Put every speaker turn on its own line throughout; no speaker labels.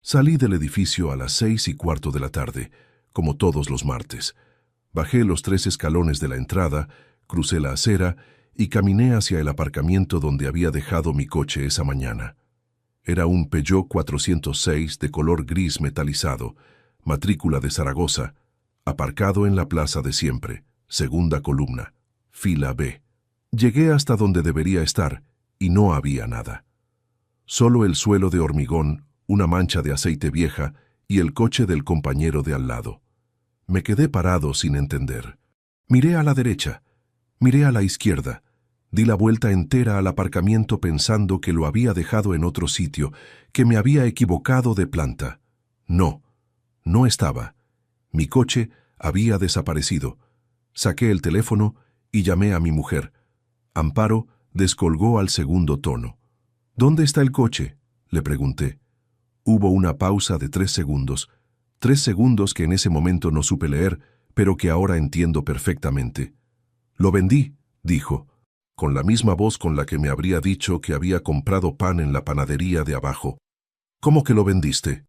Salí del edificio a las 6:15 de la tarde, como todos los martes. Bajé los 3 escalones de la entrada, crucé la acera y caminé hacia el aparcamiento donde había dejado mi coche esa mañana. Era un Peugeot 406 de color gris metalizado, matrícula de Zaragoza, aparcado en la plaza de siempre, segunda columna, fila B. Llegué hasta donde debería estar y no había nada. Solo el suelo de hormigón, una mancha de aceite vieja y el coche del compañero de al lado. Me quedé parado sin entender. Miré a la derecha, miré a la izquierda, di la vuelta entera al aparcamiento pensando que lo había dejado en otro sitio, que me había equivocado de planta. No, no estaba. Mi coche había desaparecido. Saqué el teléfono y llamé a mi mujer. Amparo descolgó al segundo tono. ¿Dónde está el coche?, le pregunté. Hubo una pausa de 3 segundos. 3 segundos que en ese momento no supe leer, pero que ahora entiendo perfectamente. Lo vendí, dijo, con la misma voz con la que me habría dicho que había comprado pan en la panadería de abajo. ¿Cómo que lo vendiste?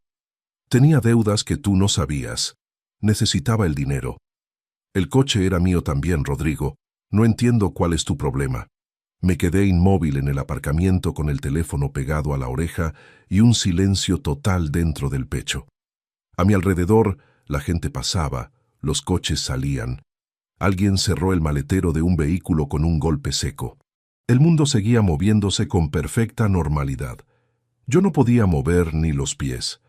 Tenía deudas que tú no sabías. Necesitaba el dinero. El coche era mío también, Rodrigo. No entiendo cuál es tu problema. Me quedé inmóvil en el aparcamiento con el teléfono pegado a la oreja y un silencio total dentro del pecho. A mi alrededor, la gente pasaba, los coches salían. Alguien cerró el maletero de un vehículo con un golpe seco. El mundo seguía moviéndose con perfecta normalidad. Yo no podía mover ni los pies.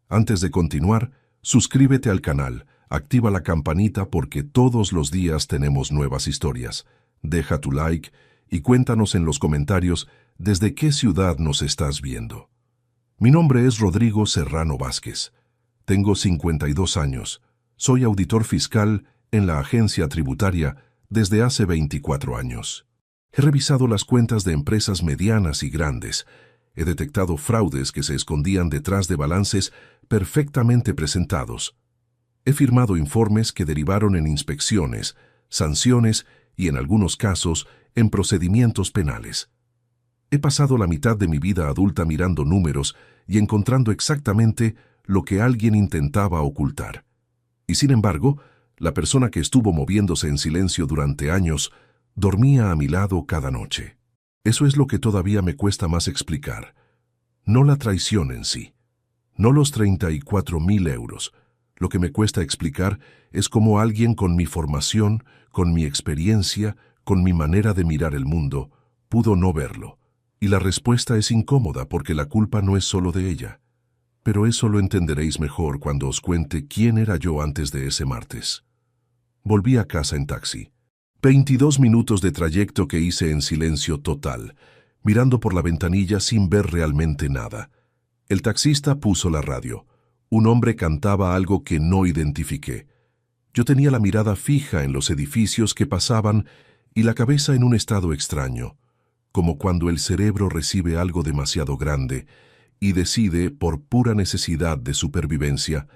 Antes de continuar, suscríbete al canal, activa la campanita porque todos los días tenemos nuevas historias. Deja tu like y cuéntanos en los comentarios desde qué ciudad nos estás viendo. Mi nombre es Rodrigo Serrano Vázquez. Tengo 52 años. Soy auditor fiscal en la agencia tributaria desde hace 24 años. He revisado las cuentas de empresas medianas y grandes. He detectado fraudes que se escondían detrás de balances perfectamente presentados. He firmado informes que derivaron en inspecciones, sanciones y, en algunos casos, en procedimientos penales. He pasado la mitad de mi vida adulta mirando números y encontrando exactamente lo que alguien intentaba ocultar. Y sin embargo, la persona que estuvo moviéndose en silencio durante años dormía a mi lado cada noche. Eso es lo que todavía me cuesta más explicar. No la traición en sí, no los 34.000 euros. Lo que me cuesta explicar es cómo alguien con mi formación, con mi experiencia, con mi manera de mirar el mundo, pudo no verlo. Y la respuesta es incómoda porque la culpa no es solo de ella. Pero eso lo entenderéis mejor cuando os cuente quién era yo antes de ese martes. Volví a casa en taxi. 22 minutos de trayecto que hice en silencio total, mirando por la ventanilla sin ver realmente nada. El taxista puso la radio. Un hombre cantaba algo que no identifiqué. Yo tenía la mirada fija en los edificios que pasaban y la cabeza en un estado extraño, como cuando el cerebro recibe algo demasiado grande y decide, por pura necesidad de supervivencia,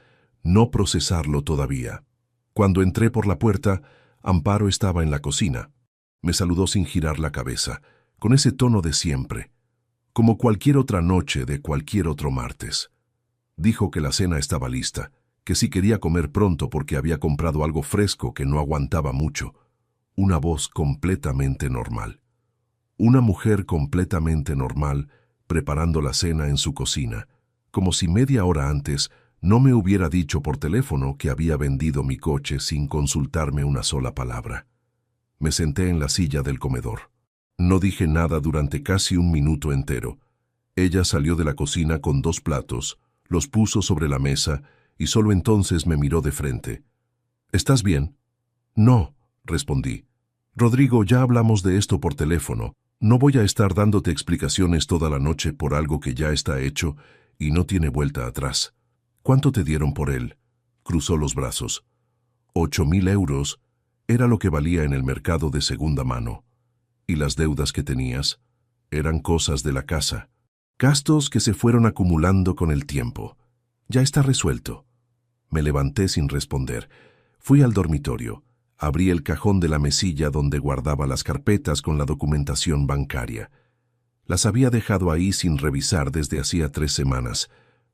no procesarlo todavía. Cuando entré por la puerta, Amparo estaba en la cocina. Me saludó sin girar la cabeza, con ese tono de siempre, como cualquier otra noche de cualquier otro martes. Dijo que la cena estaba lista, que sí quería comer pronto porque había comprado algo fresco que no aguantaba mucho. Una voz completamente normal. Una mujer completamente normal preparando la cena en su cocina, como si media hora antes no me hubiera dicho por teléfono que había vendido mi coche sin consultarme una sola palabra. Me senté en la silla del comedor. No dije nada durante casi un minuto entero. Ella salió de la cocina con 2 platos, los puso sobre la mesa y solo entonces me miró de frente. ¿Estás bien? No, respondí. Rodrigo, ya hablamos de esto por teléfono. No voy a estar dándote explicaciones toda la noche por algo que ya está hecho y no tiene vuelta atrás. ¿Cuánto te dieron por él? Cruzó los brazos. 8.000 euros era lo que valía en el mercado de segunda mano. ¿Y las deudas que tenías? Eran cosas de la casa. Gastos que se fueron acumulando con el tiempo. Ya está resuelto. Me levanté sin responder. Fui al dormitorio. Abrí el cajón de la mesilla donde guardaba las carpetas con la documentación bancaria. Las había dejado ahí sin revisar desde hacía 3 semanas,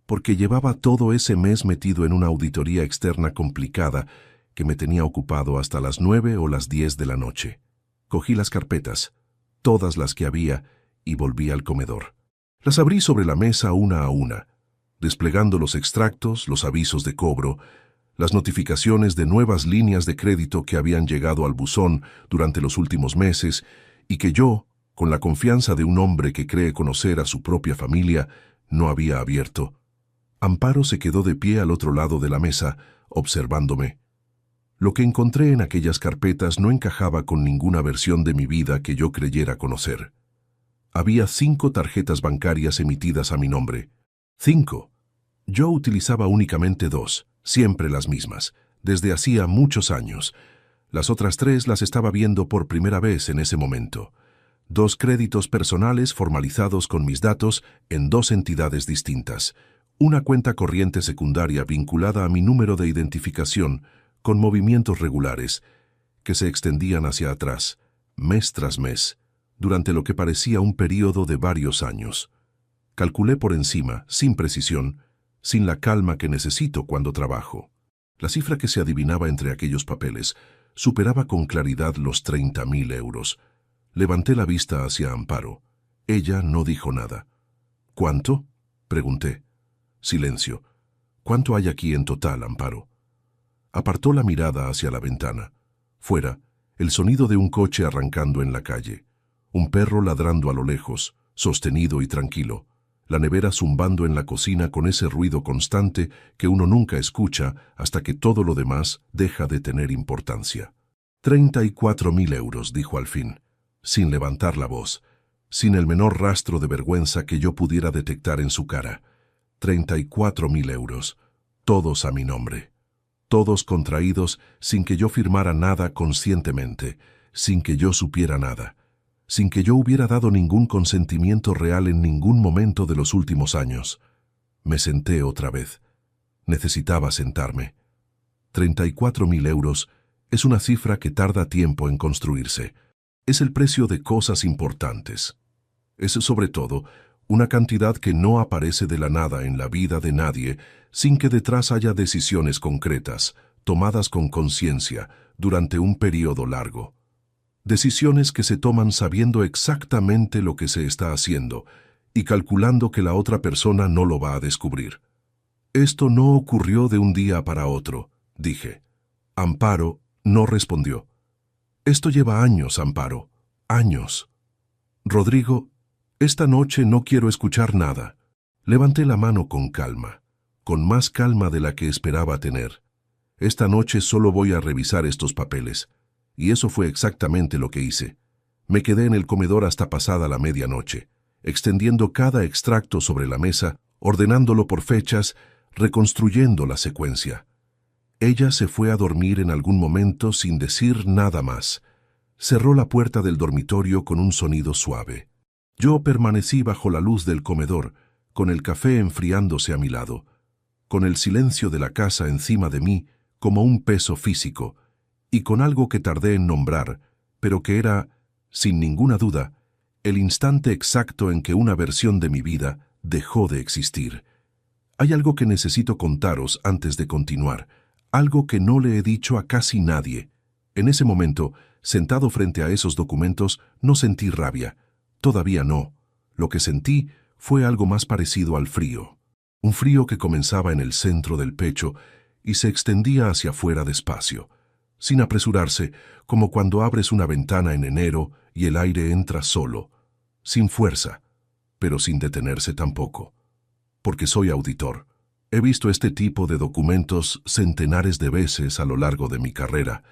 porque llevaba todo ese mes metido en una auditoría externa complicada que me tenía ocupado hasta las 9 o las 10 de la noche. Cogí las carpetas, todas las que había, y volví al comedor. Las abrí sobre la mesa una a una, desplegando los extractos, los avisos de cobro, las notificaciones de nuevas líneas de crédito que habían llegado al buzón durante los últimos meses y que yo, con la confianza de un hombre que cree conocer a su propia familia, no había abierto. Amparo se quedó de pie al otro lado de la mesa, observándome. Lo que encontré en aquellas carpetas no encajaba con ninguna versión de mi vida que yo creyera conocer. Había 5 tarjetas bancarias emitidas a mi nombre. 5. Yo utilizaba únicamente 2, siempre las mismas, desde hacía muchos años. Las otras 3 las estaba viendo por primera vez en ese momento. 2 créditos personales formalizados con mis datos en 2 entidades distintas. Una cuenta corriente secundaria vinculada a mi número de identificación, con movimientos regulares, que se extendían hacia atrás, mes tras mes, durante lo que parecía un período de varios años. Calculé por encima, sin precisión, sin la calma que necesito cuando trabajo. La cifra que se adivinaba entre aquellos papeles superaba con claridad los 30.000 euros. Levanté la vista hacia Amparo. Ella no dijo nada. ¿Cuánto?, pregunté. Silencio. ¿Cuánto hay aquí en total, Amparo? Apartó la mirada hacia la ventana. Fuera, el sonido de un coche arrancando en la calle. Un perro ladrando a lo lejos, sostenido y tranquilo. La nevera zumbando en la cocina con ese ruido constante que uno nunca escucha hasta que todo lo demás deja de tener importancia. 34.000 euros, dijo al fin, sin levantar la voz, sin el menor rastro de vergüenza que yo pudiera detectar en su cara. 34.000 euros, todos a mi nombre. Todos contraídos sin que yo firmara nada conscientemente, sin que yo supiera nada, sin que yo hubiera dado ningún consentimiento real en ningún momento de los últimos años. Me senté otra vez. Necesitaba sentarme. 34.000 euros es una cifra que tarda tiempo en construirse. Es el precio de cosas importantes. Es, sobre todo, una cantidad que no aparece de la nada en la vida de nadie sin que detrás haya decisiones concretas, tomadas con conciencia, durante un periodo largo. Decisiones que se toman sabiendo exactamente lo que se está haciendo y calculando que la otra persona no lo va a descubrir. Esto no ocurrió de un día para otro, dije. Amparo no respondió. Esto lleva años, Amparo, años. Rodrigo, esta noche no quiero escuchar nada. Levanté la mano con calma, con más calma de la que esperaba tener. Esta noche solo voy a revisar estos papeles. Y eso fue exactamente lo que hice. Me quedé en el comedor hasta pasada la medianoche, extendiendo cada extracto sobre la mesa, ordenándolo por fechas, reconstruyendo la secuencia. Ella se fue a dormir en algún momento sin decir nada más. Cerró la puerta del dormitorio con un sonido suave. Yo permanecí bajo la luz del comedor, con el café enfriándose a mi lado, con el silencio de la casa encima de mí como un peso físico, y con algo que tardé en nombrar, pero que era, sin ninguna duda, el instante exacto en que una versión de mi vida dejó de existir. Hay algo que necesito contaros antes de continuar, algo que no le he dicho a casi nadie. En ese momento, sentado frente a esos documentos, no sentí rabia. Todavía no. Lo que sentí fue algo más parecido al frío. Un frío que comenzaba en el centro del pecho y se extendía hacia afuera despacio, sin apresurarse, como cuando abres una ventana en enero y el aire entra solo, sin fuerza, pero sin detenerse tampoco. Porque soy auditor. He visto este tipo de documentos centenares de veces a lo largo de mi carrera.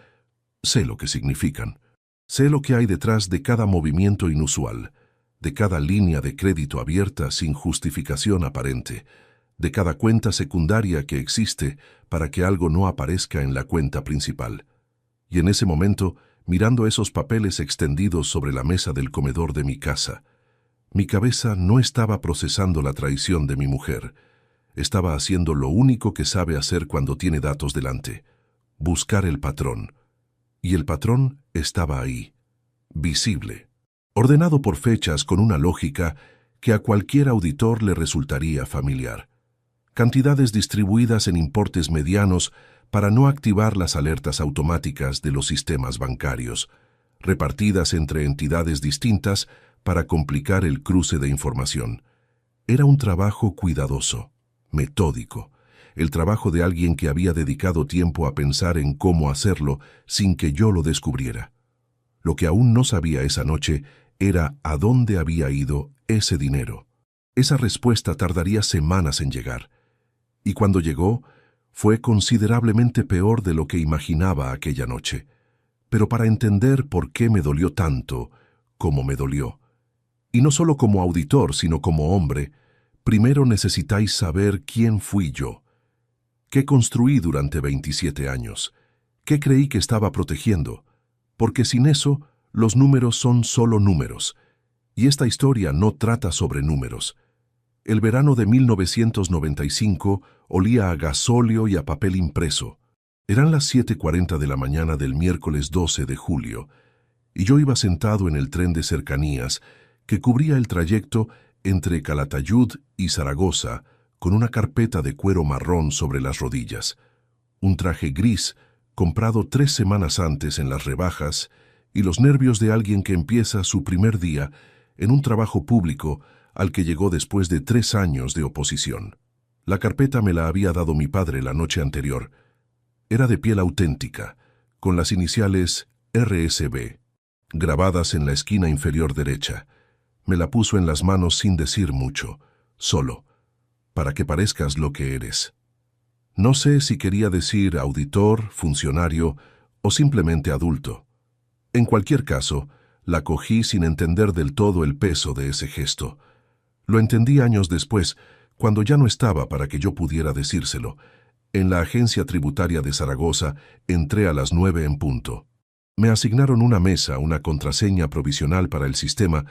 Sé lo que significan. Sé lo que hay detrás de cada movimiento inusual, de cada línea de crédito abierta sin justificación aparente, de cada cuenta secundaria que existe para que algo no aparezca en la cuenta principal. Y en ese momento, mirando esos papeles extendidos sobre la mesa del comedor de mi casa, mi cabeza no estaba procesando la traición de mi mujer. Estaba haciendo lo único que sabe hacer cuando tiene datos delante: buscar el patrón. Y el patrón estaba ahí, visible, ordenado por fechas con una lógica que a cualquier auditor le resultaría familiar. cantidades distribuidas en importes medianos para no activar las alertas automáticas de los sistemas bancarios, repartidas entre entidades distintas para complicar el cruce de información. Era un trabajo cuidadoso, metódico, el trabajo de alguien que había dedicado tiempo a pensar en cómo hacerlo sin que yo lo descubriera. Lo que aún no sabía esa noche era a dónde había ido ese dinero. Esa respuesta tardaría semanas en llegar. Y cuando llegó, fue considerablemente peor de lo que imaginaba aquella noche. Pero para entender por qué me dolió tanto, como me dolió, y no solo como auditor, sino como hombre, primero necesitáis saber quién fui yo, qué construí durante 27 años, qué creí que estaba protegiendo, porque sin eso, los números son solo números, y esta historia no trata sobre números. El verano de 1995 olía a gasóleo y a papel impreso. Eran las 7:40 de la mañana del miércoles 12 de julio, y yo iba sentado en el tren de cercanías que cubría el trayecto entre Calatayud y Zaragoza con una carpeta de cuero marrón sobre las rodillas, un traje gris comprado 3 semanas antes en las rebajas y los nervios de alguien que empieza su primer día en un trabajo público al que llegó después de 3 años de oposición. La carpeta me la había dado mi padre la noche anterior. Era de piel auténtica, con las iniciales RSB, grabadas en la esquina inferior derecha. Me la puso en las manos sin decir mucho, solo, para que parezcas lo que eres. No sé si quería decir auditor, funcionario o simplemente adulto. En cualquier caso, la cogí sin entender del todo el peso de ese gesto. Lo entendí años después, cuando ya no estaba para que yo pudiera decírselo. En la agencia tributaria de Zaragoza entré a las 9 en punto. Me asignaron una mesa, una contraseña provisional para el sistema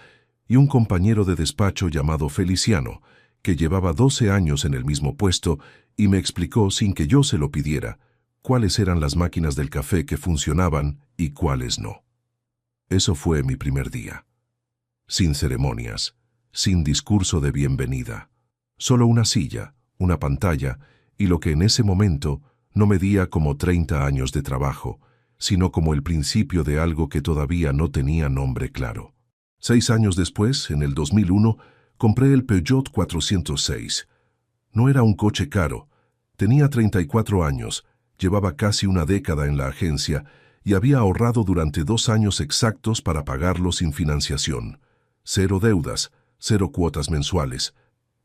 y un compañero de despacho llamado Feliciano, que llevaba 12 años en el mismo puesto y me explicó sin que yo se lo pidiera cuáles eran las máquinas del café que funcionaban y cuáles no. Eso fue mi primer día. Sin ceremonias, sin discurso de bienvenida. Solo una silla, una pantalla y lo que en ese momento no medía como 30 años de trabajo, sino como el principio de algo que todavía no tenía nombre claro. 6 años después, en el 2001, compré el Peugeot 406. No era un coche caro. Tenía 34 años, llevaba casi una década en la agencia y había ahorrado durante 2 años exactos para pagarlo sin financiación. 0 deudas, 0 cuotas mensuales.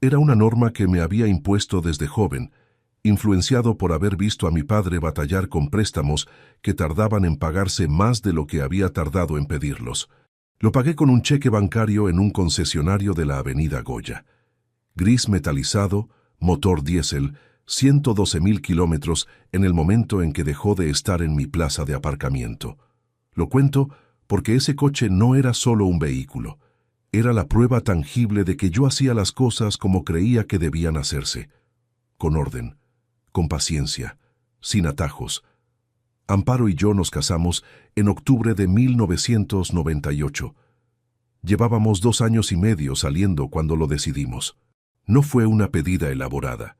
Era una norma que me había impuesto desde joven, influenciado por haber visto a mi padre batallar con préstamos que tardaban en pagarse más de lo que había tardado en pedirlos. Lo pagué con un cheque bancario en un concesionario de la avenida Goya. Gris metalizado, motor diésel, 112.000 kilómetros en el momento en que dejó de estar en mi plaza de aparcamiento. Lo cuento porque ese coche no era solo un vehículo. Era la prueba tangible de que yo hacía las cosas como creía que debían hacerse. Con orden, con paciencia, sin atajos. Amparo y yo nos casamos en octubre de 1998. Llevábamos 2 años y medio saliendo cuando lo decidimos. No fue una pedida elaborada.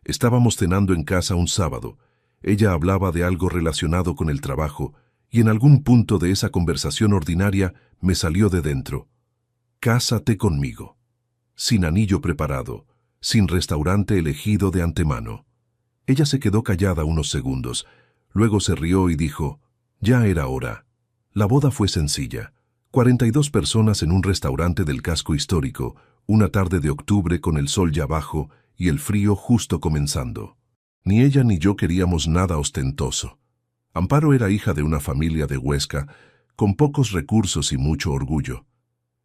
Estábamos cenando en casa un sábado. Ella hablaba de algo relacionado con el trabajo y en algún punto de esa conversación ordinaria me salió de dentro. Cásate conmigo. Sin anillo preparado, sin restaurante elegido de antemano. Ella se quedó callada unos segundos. Luego se rió y dijo, ya era hora. La boda fue sencilla. 42 personas en un restaurante del casco histórico, una tarde de octubre con el sol ya bajo y el frío justo comenzando. Ni ella ni yo queríamos nada ostentoso. Amparo era hija de una familia de Huesca, con pocos recursos y mucho orgullo.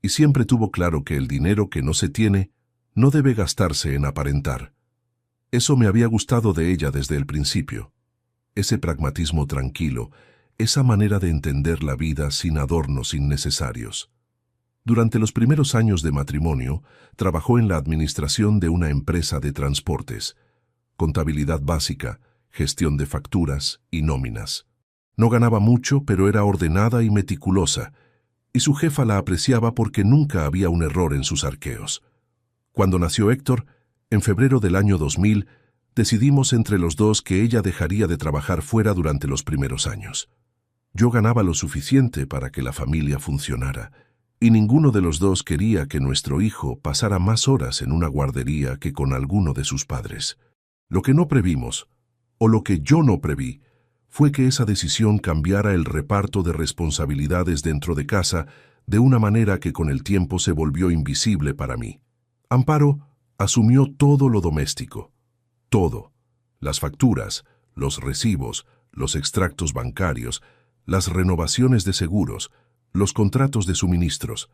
Y siempre tuvo claro que el dinero que no se tiene no debe gastarse en aparentar. Eso me había gustado de ella desde el principio. Ese pragmatismo tranquilo, esa manera de entender la vida sin adornos innecesarios. Durante los primeros años de matrimonio, trabajó en la administración de una empresa de transportes, contabilidad básica, gestión de facturas y nóminas. No ganaba mucho, pero era ordenada y meticulosa, y su jefa la apreciaba porque nunca había un error en sus arqueos. Cuando nació Héctor, En febrero del año 2000, decidimos entre los dos que ella dejaría de trabajar fuera durante los primeros años. Yo ganaba lo suficiente para que la familia funcionara, y ninguno de los dos quería que nuestro hijo pasara más horas en una guardería que con alguno de sus padres. Lo que no previmos, o lo que yo no preví, fue que esa decisión cambiara el reparto de responsabilidades dentro de casa de una manera que con el tiempo se volvió invisible para mí. Amparo asumió todo lo doméstico, todo, las facturas, los recibos, los extractos bancarios, las renovaciones de seguros, los contratos de suministros.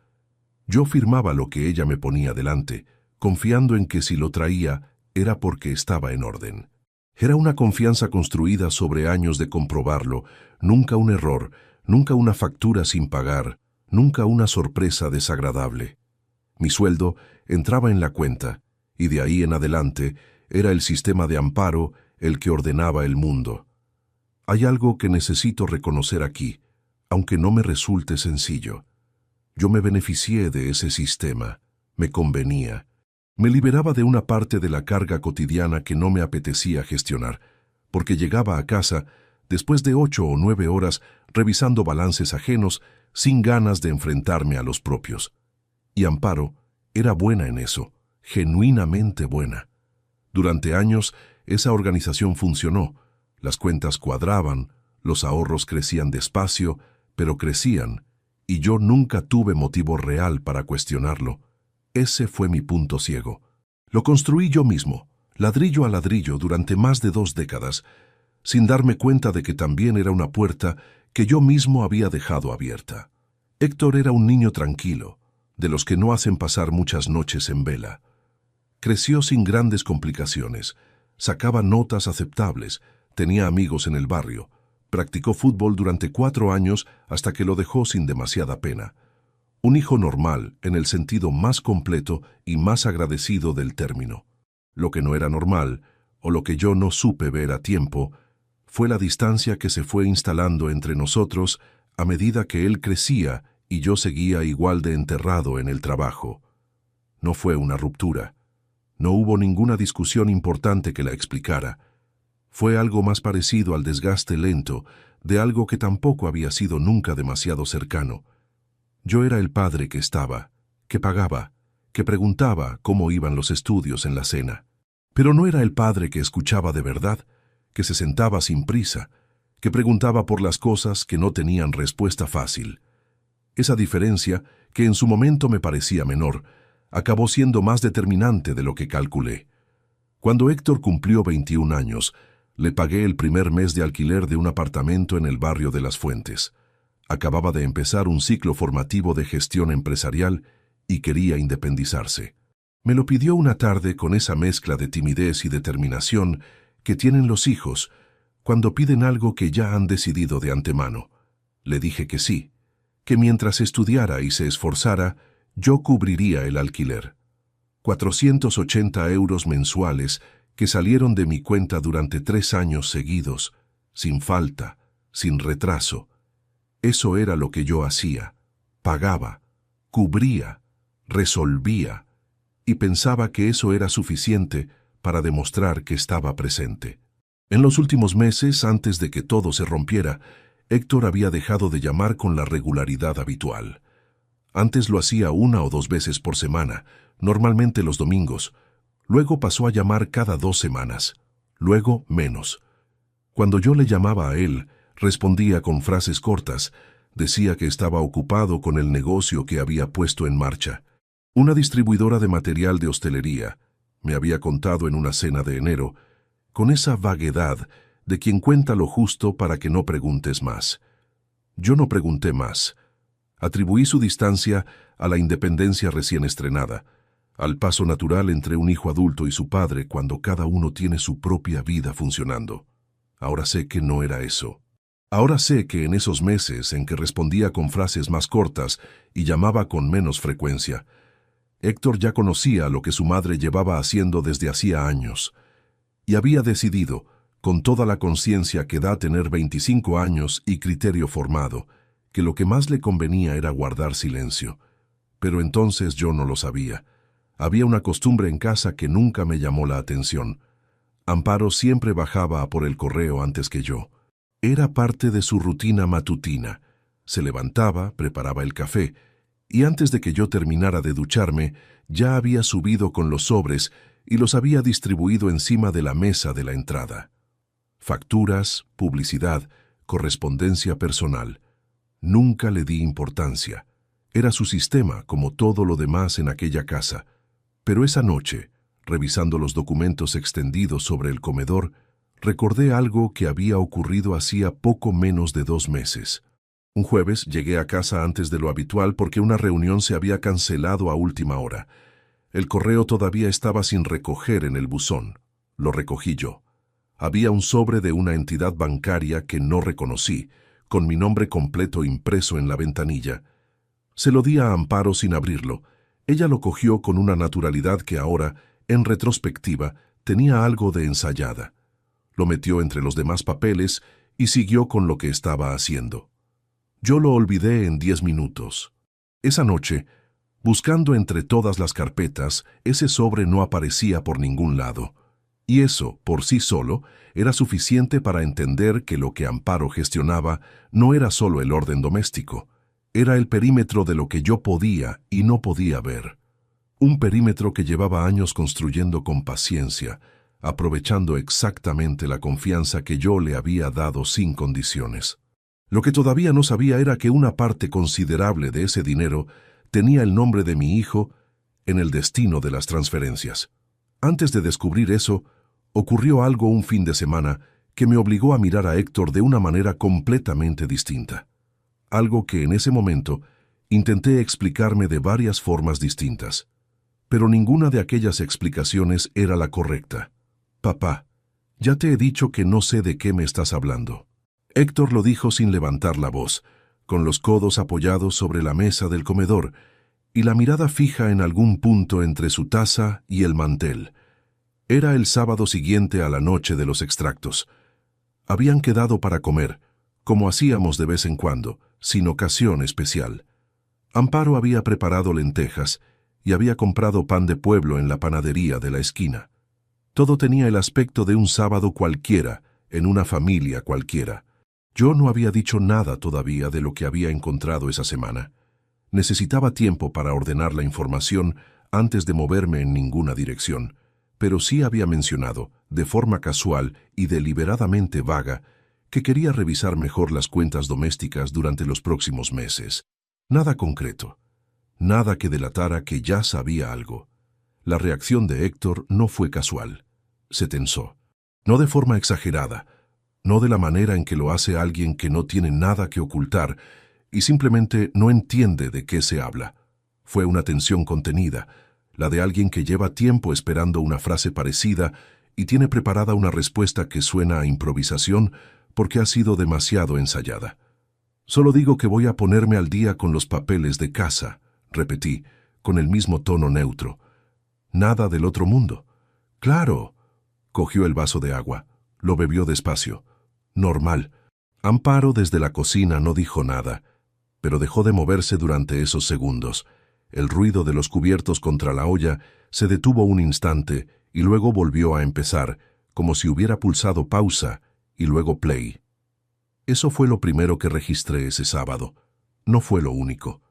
Yo firmaba lo que ella me ponía delante, confiando en que si lo traía era porque estaba en orden. Era una confianza construida sobre años de comprobarlo, nunca un error, nunca una factura sin pagar, nunca una sorpresa desagradable. Mi sueldo entraba en la cuenta, y de ahí en adelante era el sistema de Amparo el que ordenaba el mundo. Hay algo que necesito reconocer aquí, aunque no me resulte sencillo. Yo me beneficié de ese sistema, me convenía. Me liberaba de una parte de la carga cotidiana que no me apetecía gestionar, porque llegaba a casa después de 8 o 9 horas revisando balances ajenos sin ganas de enfrentarme a los propios. Y Amparo era buena en eso, genuinamente buena. Durante años esa organización funcionó, las cuentas cuadraban, los ahorros crecían despacio, pero crecían, y yo nunca tuve motivo real para cuestionarlo. Ese fue mi punto ciego. Lo construí yo mismo, ladrillo a ladrillo, durante más de 2 décadas, sin darme cuenta de que también era una puerta que yo mismo había dejado abierta. Héctor era un niño tranquilo, de los que no hacen pasar muchas noches en vela. Creció sin grandes complicaciones, sacaba notas aceptables, tenía amigos en el barrio, practicó fútbol durante 4 años hasta que lo dejó sin demasiada pena. Un hijo normal en el sentido más completo y más agradecido del término. Lo que no era normal, o lo que yo no supe ver a tiempo, fue la distancia que se fue instalando entre nosotros a medida que él crecía y yo seguía igual de enterrado en el trabajo. No fue una ruptura. No hubo ninguna discusión importante que la explicara. Fue algo más parecido al desgaste lento de algo que tampoco había sido nunca demasiado cercano. Yo era el padre que estaba, que pagaba, que preguntaba cómo iban los estudios en la cena. Pero no era el padre que escuchaba de verdad, que se sentaba sin prisa, que preguntaba por las cosas que no tenían respuesta fácil. Esa diferencia, que en su momento me parecía menor, acabó siendo más determinante de lo que calculé. Cuando Héctor cumplió 21 años, le pagué el primer mes de alquiler de un apartamento en el barrio de Las Fuentes. Acababa de empezar un ciclo formativo de gestión empresarial y quería independizarse. Me lo pidió una tarde con esa mezcla de timidez y determinación que tienen los hijos cuando piden algo que ya han decidido de antemano. Le dije que sí, que mientras estudiara y se esforzara, yo cubriría el alquiler. 480 euros mensuales que salieron de mi cuenta durante 3 años seguidos, sin falta, sin retraso. Eso era lo que yo hacía. Pagaba, cubría, resolvía, y pensaba que eso era suficiente para demostrar que estaba presente. En los últimos meses, antes de que todo se rompiera, Héctor había dejado de llamar con la regularidad habitual. Antes lo hacía 1 o 2 veces por semana, normalmente los domingos. Luego pasó a llamar cada 2 semanas, luego menos. Cuando yo le llamaba a él, respondía con frases cortas, decía que estaba ocupado con el negocio que había puesto en marcha. Una distribuidora de material de hostelería, me había contado en una cena de enero, con esa vaguedad de quien cuenta lo justo para que no preguntes más. Yo no pregunté más. Atribuí su distancia a la independencia recién estrenada, al paso natural entre un hijo adulto y su padre cuando cada uno tiene su propia vida funcionando. Ahora sé que no era eso. Ahora sé que en esos meses en que respondía con frases más cortas y llamaba con menos frecuencia, Héctor ya conocía lo que su madre llevaba haciendo desde hacía años, y había decidido, con toda la conciencia que da tener 25 años y criterio formado, que lo que más le convenía era guardar silencio. Pero entonces yo no lo sabía. Había una costumbre en casa que nunca me llamó la atención. Amparo siempre bajaba a por el correo antes que yo. Era parte de su rutina matutina. Se levantaba, preparaba el café, y antes de que yo terminara de ducharme, ya había subido con los sobres y los había distribuido encima de la mesa de la entrada. Facturas, publicidad, correspondencia personal. Nunca le di importancia. Era su sistema, como todo lo demás en aquella casa. Pero esa noche, revisando los documentos extendidos sobre el comedor, recordé algo que había ocurrido hacía poco menos de 2 meses. Un jueves llegué a casa antes de lo habitual porque una reunión se había cancelado a última hora. El correo todavía estaba sin recoger en el buzón. Lo recogí yo. Había un sobre de una entidad bancaria que no reconocí, con mi nombre completo impreso en la ventanilla. Se lo di a Amparo sin abrirlo. Ella lo cogió con una naturalidad que ahora, en retrospectiva, tenía algo de ensayada. Lo metió entre los demás papeles y siguió con lo que estaba haciendo. Yo lo olvidé en 10 minutos. Esa noche, buscando entre todas las carpetas, ese sobre no aparecía por ningún lado. Y eso, por sí solo, era suficiente para entender que lo que Amparo gestionaba no era solo el orden doméstico. Era el perímetro de lo que yo podía y no podía ver. Un perímetro que llevaba años construyendo con paciencia, aprovechando exactamente la confianza que yo le había dado sin condiciones. Lo que todavía no sabía era que una parte considerable de ese dinero tenía el nombre de mi hijo en el destino de las transferencias. Antes de descubrir eso, ocurrió algo un fin de semana que me obligó a mirar a Héctor de una manera completamente distinta. Algo que en ese momento intenté explicarme de varias formas distintas. Pero ninguna de aquellas explicaciones era la correcta. Papá, ya te he dicho que no sé de qué me estás hablando. Héctor lo dijo sin levantar la voz, con los codos apoyados sobre la mesa del comedor y la mirada fija en algún punto entre su taza y el mantel. Era el sábado siguiente a la noche de los extractos. Habían quedado para comer, como hacíamos de vez en cuando, sin ocasión especial. Amparo había preparado lentejas y había comprado pan de pueblo en la panadería de la esquina. Todo tenía el aspecto de un sábado cualquiera, en una familia cualquiera. Yo no había dicho nada todavía de lo que había encontrado esa semana. Necesitaba tiempo para ordenar la información antes de moverme en ninguna dirección, pero sí había mencionado, de forma casual y deliberadamente vaga, que quería revisar mejor las cuentas domésticas durante los próximos meses. Nada concreto. Nada que delatara que ya sabía algo. La reacción de Héctor no fue casual. Se tensó. No de forma exagerada, no de la manera en que lo hace alguien que no tiene nada que ocultar y simplemente no entiende de qué se habla. Fue una tensión contenida, la de alguien que lleva tiempo esperando una frase parecida y tiene preparada una respuesta que suena a improvisación porque ha sido demasiado ensayada. Solo digo que voy a ponerme al día con los papeles de casa, repetí, con el mismo tono neutro. Nada del otro mundo. Claro. Cogió el vaso de agua. Lo bebió despacio. Normal. Amparo desde la cocina no dijo nada, pero dejó de moverse durante esos segundos. El ruido de los cubiertos contra la olla se detuvo un instante y luego volvió a empezar, como si hubiera pulsado pausa y luego play. Eso fue lo primero que registré ese sábado. No fue lo único.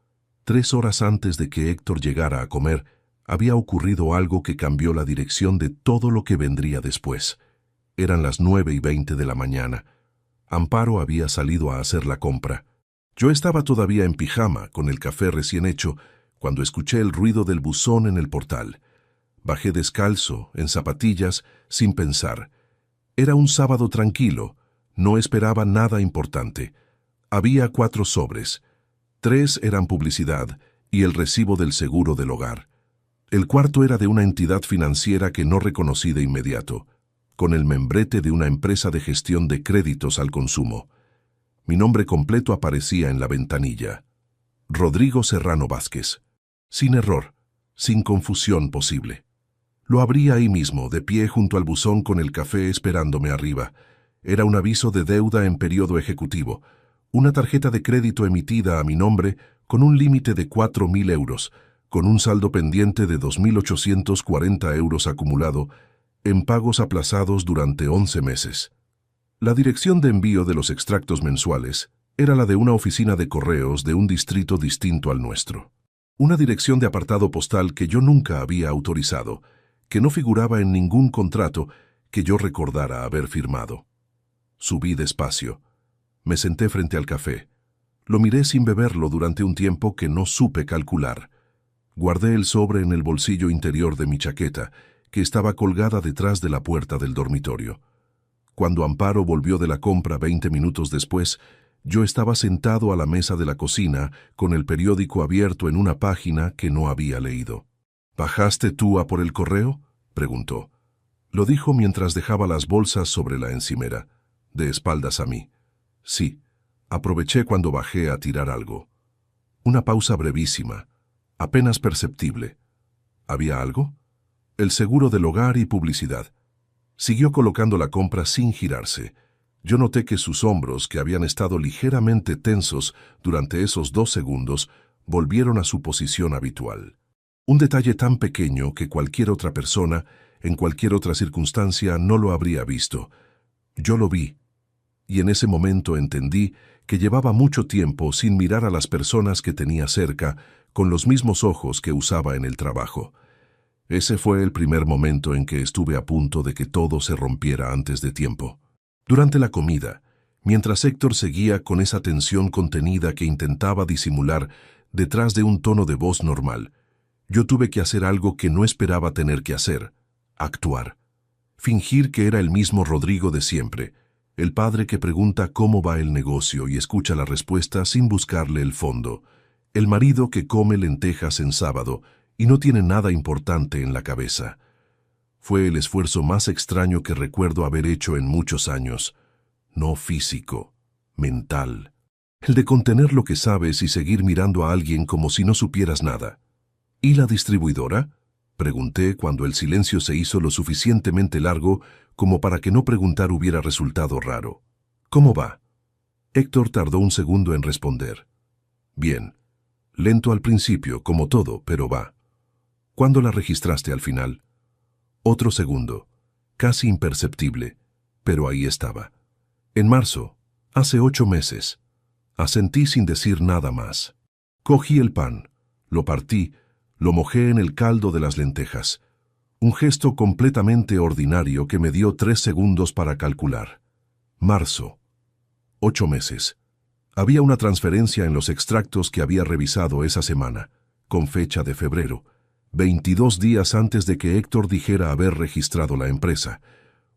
3 horas antes de que Héctor llegara a comer, había ocurrido algo que cambió la dirección de todo lo que vendría después. Eran las 9:20 de la mañana. Amparo había salido a hacer la compra. Yo estaba todavía en pijama, con el café recién hecho, cuando escuché el ruido del buzón en el portal. Bajé descalzo, en zapatillas, sin pensar. Era un sábado tranquilo. No esperaba nada importante. Había 4 sobres. 3 eran publicidad y el recibo del seguro del hogar. El cuarto era de una entidad financiera que no reconocí de inmediato, con el membrete de una empresa de gestión de créditos al consumo. Mi nombre completo aparecía en la ventanilla. Rodrigo Serrano Vázquez. Sin error, sin confusión posible. Lo abrí ahí mismo, de pie junto al buzón con el café esperándome arriba. Era un aviso de deuda en periodo ejecutivo, una tarjeta de crédito emitida a mi nombre con un límite de 4.000 euros, con un saldo pendiente de 2.840 euros acumulado en pagos aplazados durante 11 meses. La dirección de envío de los extractos mensuales era la de una oficina de correos de un distrito distinto al nuestro. Una dirección de apartado postal que yo nunca había autorizado, que no figuraba en ningún contrato que yo recordara haber firmado. Subí despacio. Me senté frente al café. Lo miré sin beberlo durante un tiempo que no supe calcular. Guardé el sobre en el bolsillo interior de mi chaqueta, que estaba colgada detrás de la puerta del dormitorio. Cuando Amparo volvió de la compra 20 minutos después, yo estaba sentado a la mesa de la cocina con el periódico abierto en una página que no había leído. ¿Bajaste tú a por el correo?, preguntó. Lo dijo mientras dejaba las bolsas sobre la encimera, de espaldas a mí. Sí, aproveché cuando bajé a tirar algo. Una pausa brevísima, apenas perceptible. ¿Había algo? El seguro del hogar y publicidad. Siguió colocando la compra sin girarse. Yo noté que sus hombros, que habían estado ligeramente tensos durante esos 2 segundos, volvieron a su posición habitual. Un detalle tan pequeño que cualquier otra persona, en cualquier otra circunstancia, no lo habría visto. Yo lo vi, y en ese momento entendí que llevaba mucho tiempo sin mirar a las personas que tenía cerca con los mismos ojos que usaba en el trabajo. Ese fue el primer momento en que estuve a punto de que todo se rompiera antes de tiempo. Durante la comida, mientras Héctor seguía con esa tensión contenida que intentaba disimular detrás de un tono de voz normal, yo tuve que hacer algo que no esperaba tener que hacer: actuar. Fingir que era el mismo Rodrigo de siempre, el padre que pregunta cómo va el negocio y escucha la respuesta sin buscarle el fondo, el marido que come lentejas en sábado y no tiene nada importante en la cabeza. Fue el esfuerzo más extraño que recuerdo haber hecho en muchos años. No físico, mental. El de contener lo que sabes y seguir mirando a alguien como si no supieras nada. ¿Y la distribuidora?, pregunté cuando el silencio se hizo lo suficientemente largo como para que no preguntar hubiera resultado raro. ¿Cómo va? Héctor tardó un segundo en responder. Bien. Lento al principio, como todo, pero va. ¿Cuándo la registraste al final? Otro segundo, casi imperceptible, pero ahí estaba. En marzo, hace 8 meses. Asentí sin decir nada más. Cogí el pan, lo partí, lo mojé en el caldo de las lentejas. Un gesto completamente ordinario que me dio 3 segundos para calcular. Marzo. 8 meses. Había una transferencia en los extractos que había revisado esa semana, con fecha de febrero, 22 días antes de que Héctor dijera haber registrado la empresa.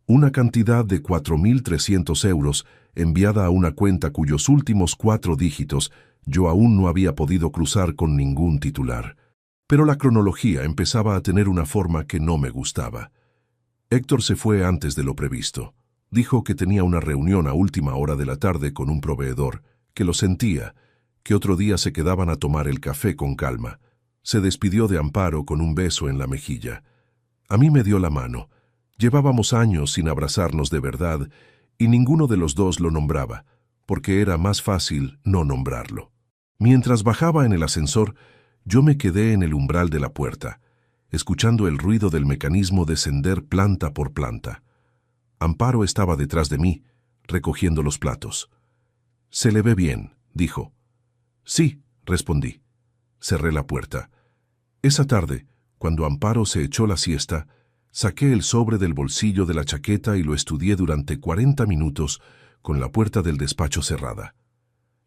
Una cantidad de 4.300 euros enviada a una cuenta cuyos últimos 4 dígitos yo aún no había podido cruzar con ningún titular. Pero la cronología empezaba a tener una forma que no me gustaba. Héctor se fue antes de lo previsto. Dijo que tenía una reunión a última hora de la tarde con un proveedor, que lo sentía, que otro día se quedaban a tomar el café con calma. Se despidió de Amparo con un beso en la mejilla. A mí me dio la mano. Llevábamos años sin abrazarnos de verdad y ninguno de los dos lo nombraba, porque era más fácil no nombrarlo. Mientras bajaba en el ascensor, yo me quedé en el umbral de la puerta, escuchando el ruido del mecanismo descender planta por planta. Amparo estaba detrás de mí, recogiendo los platos. «Se le ve bien», dijo. «Sí», respondí. Cerré la puerta. Esa tarde, cuando Amparo se echó la siesta, saqué el sobre del bolsillo de la chaqueta y lo estudié durante 40 minutos con la puerta del despacho cerrada.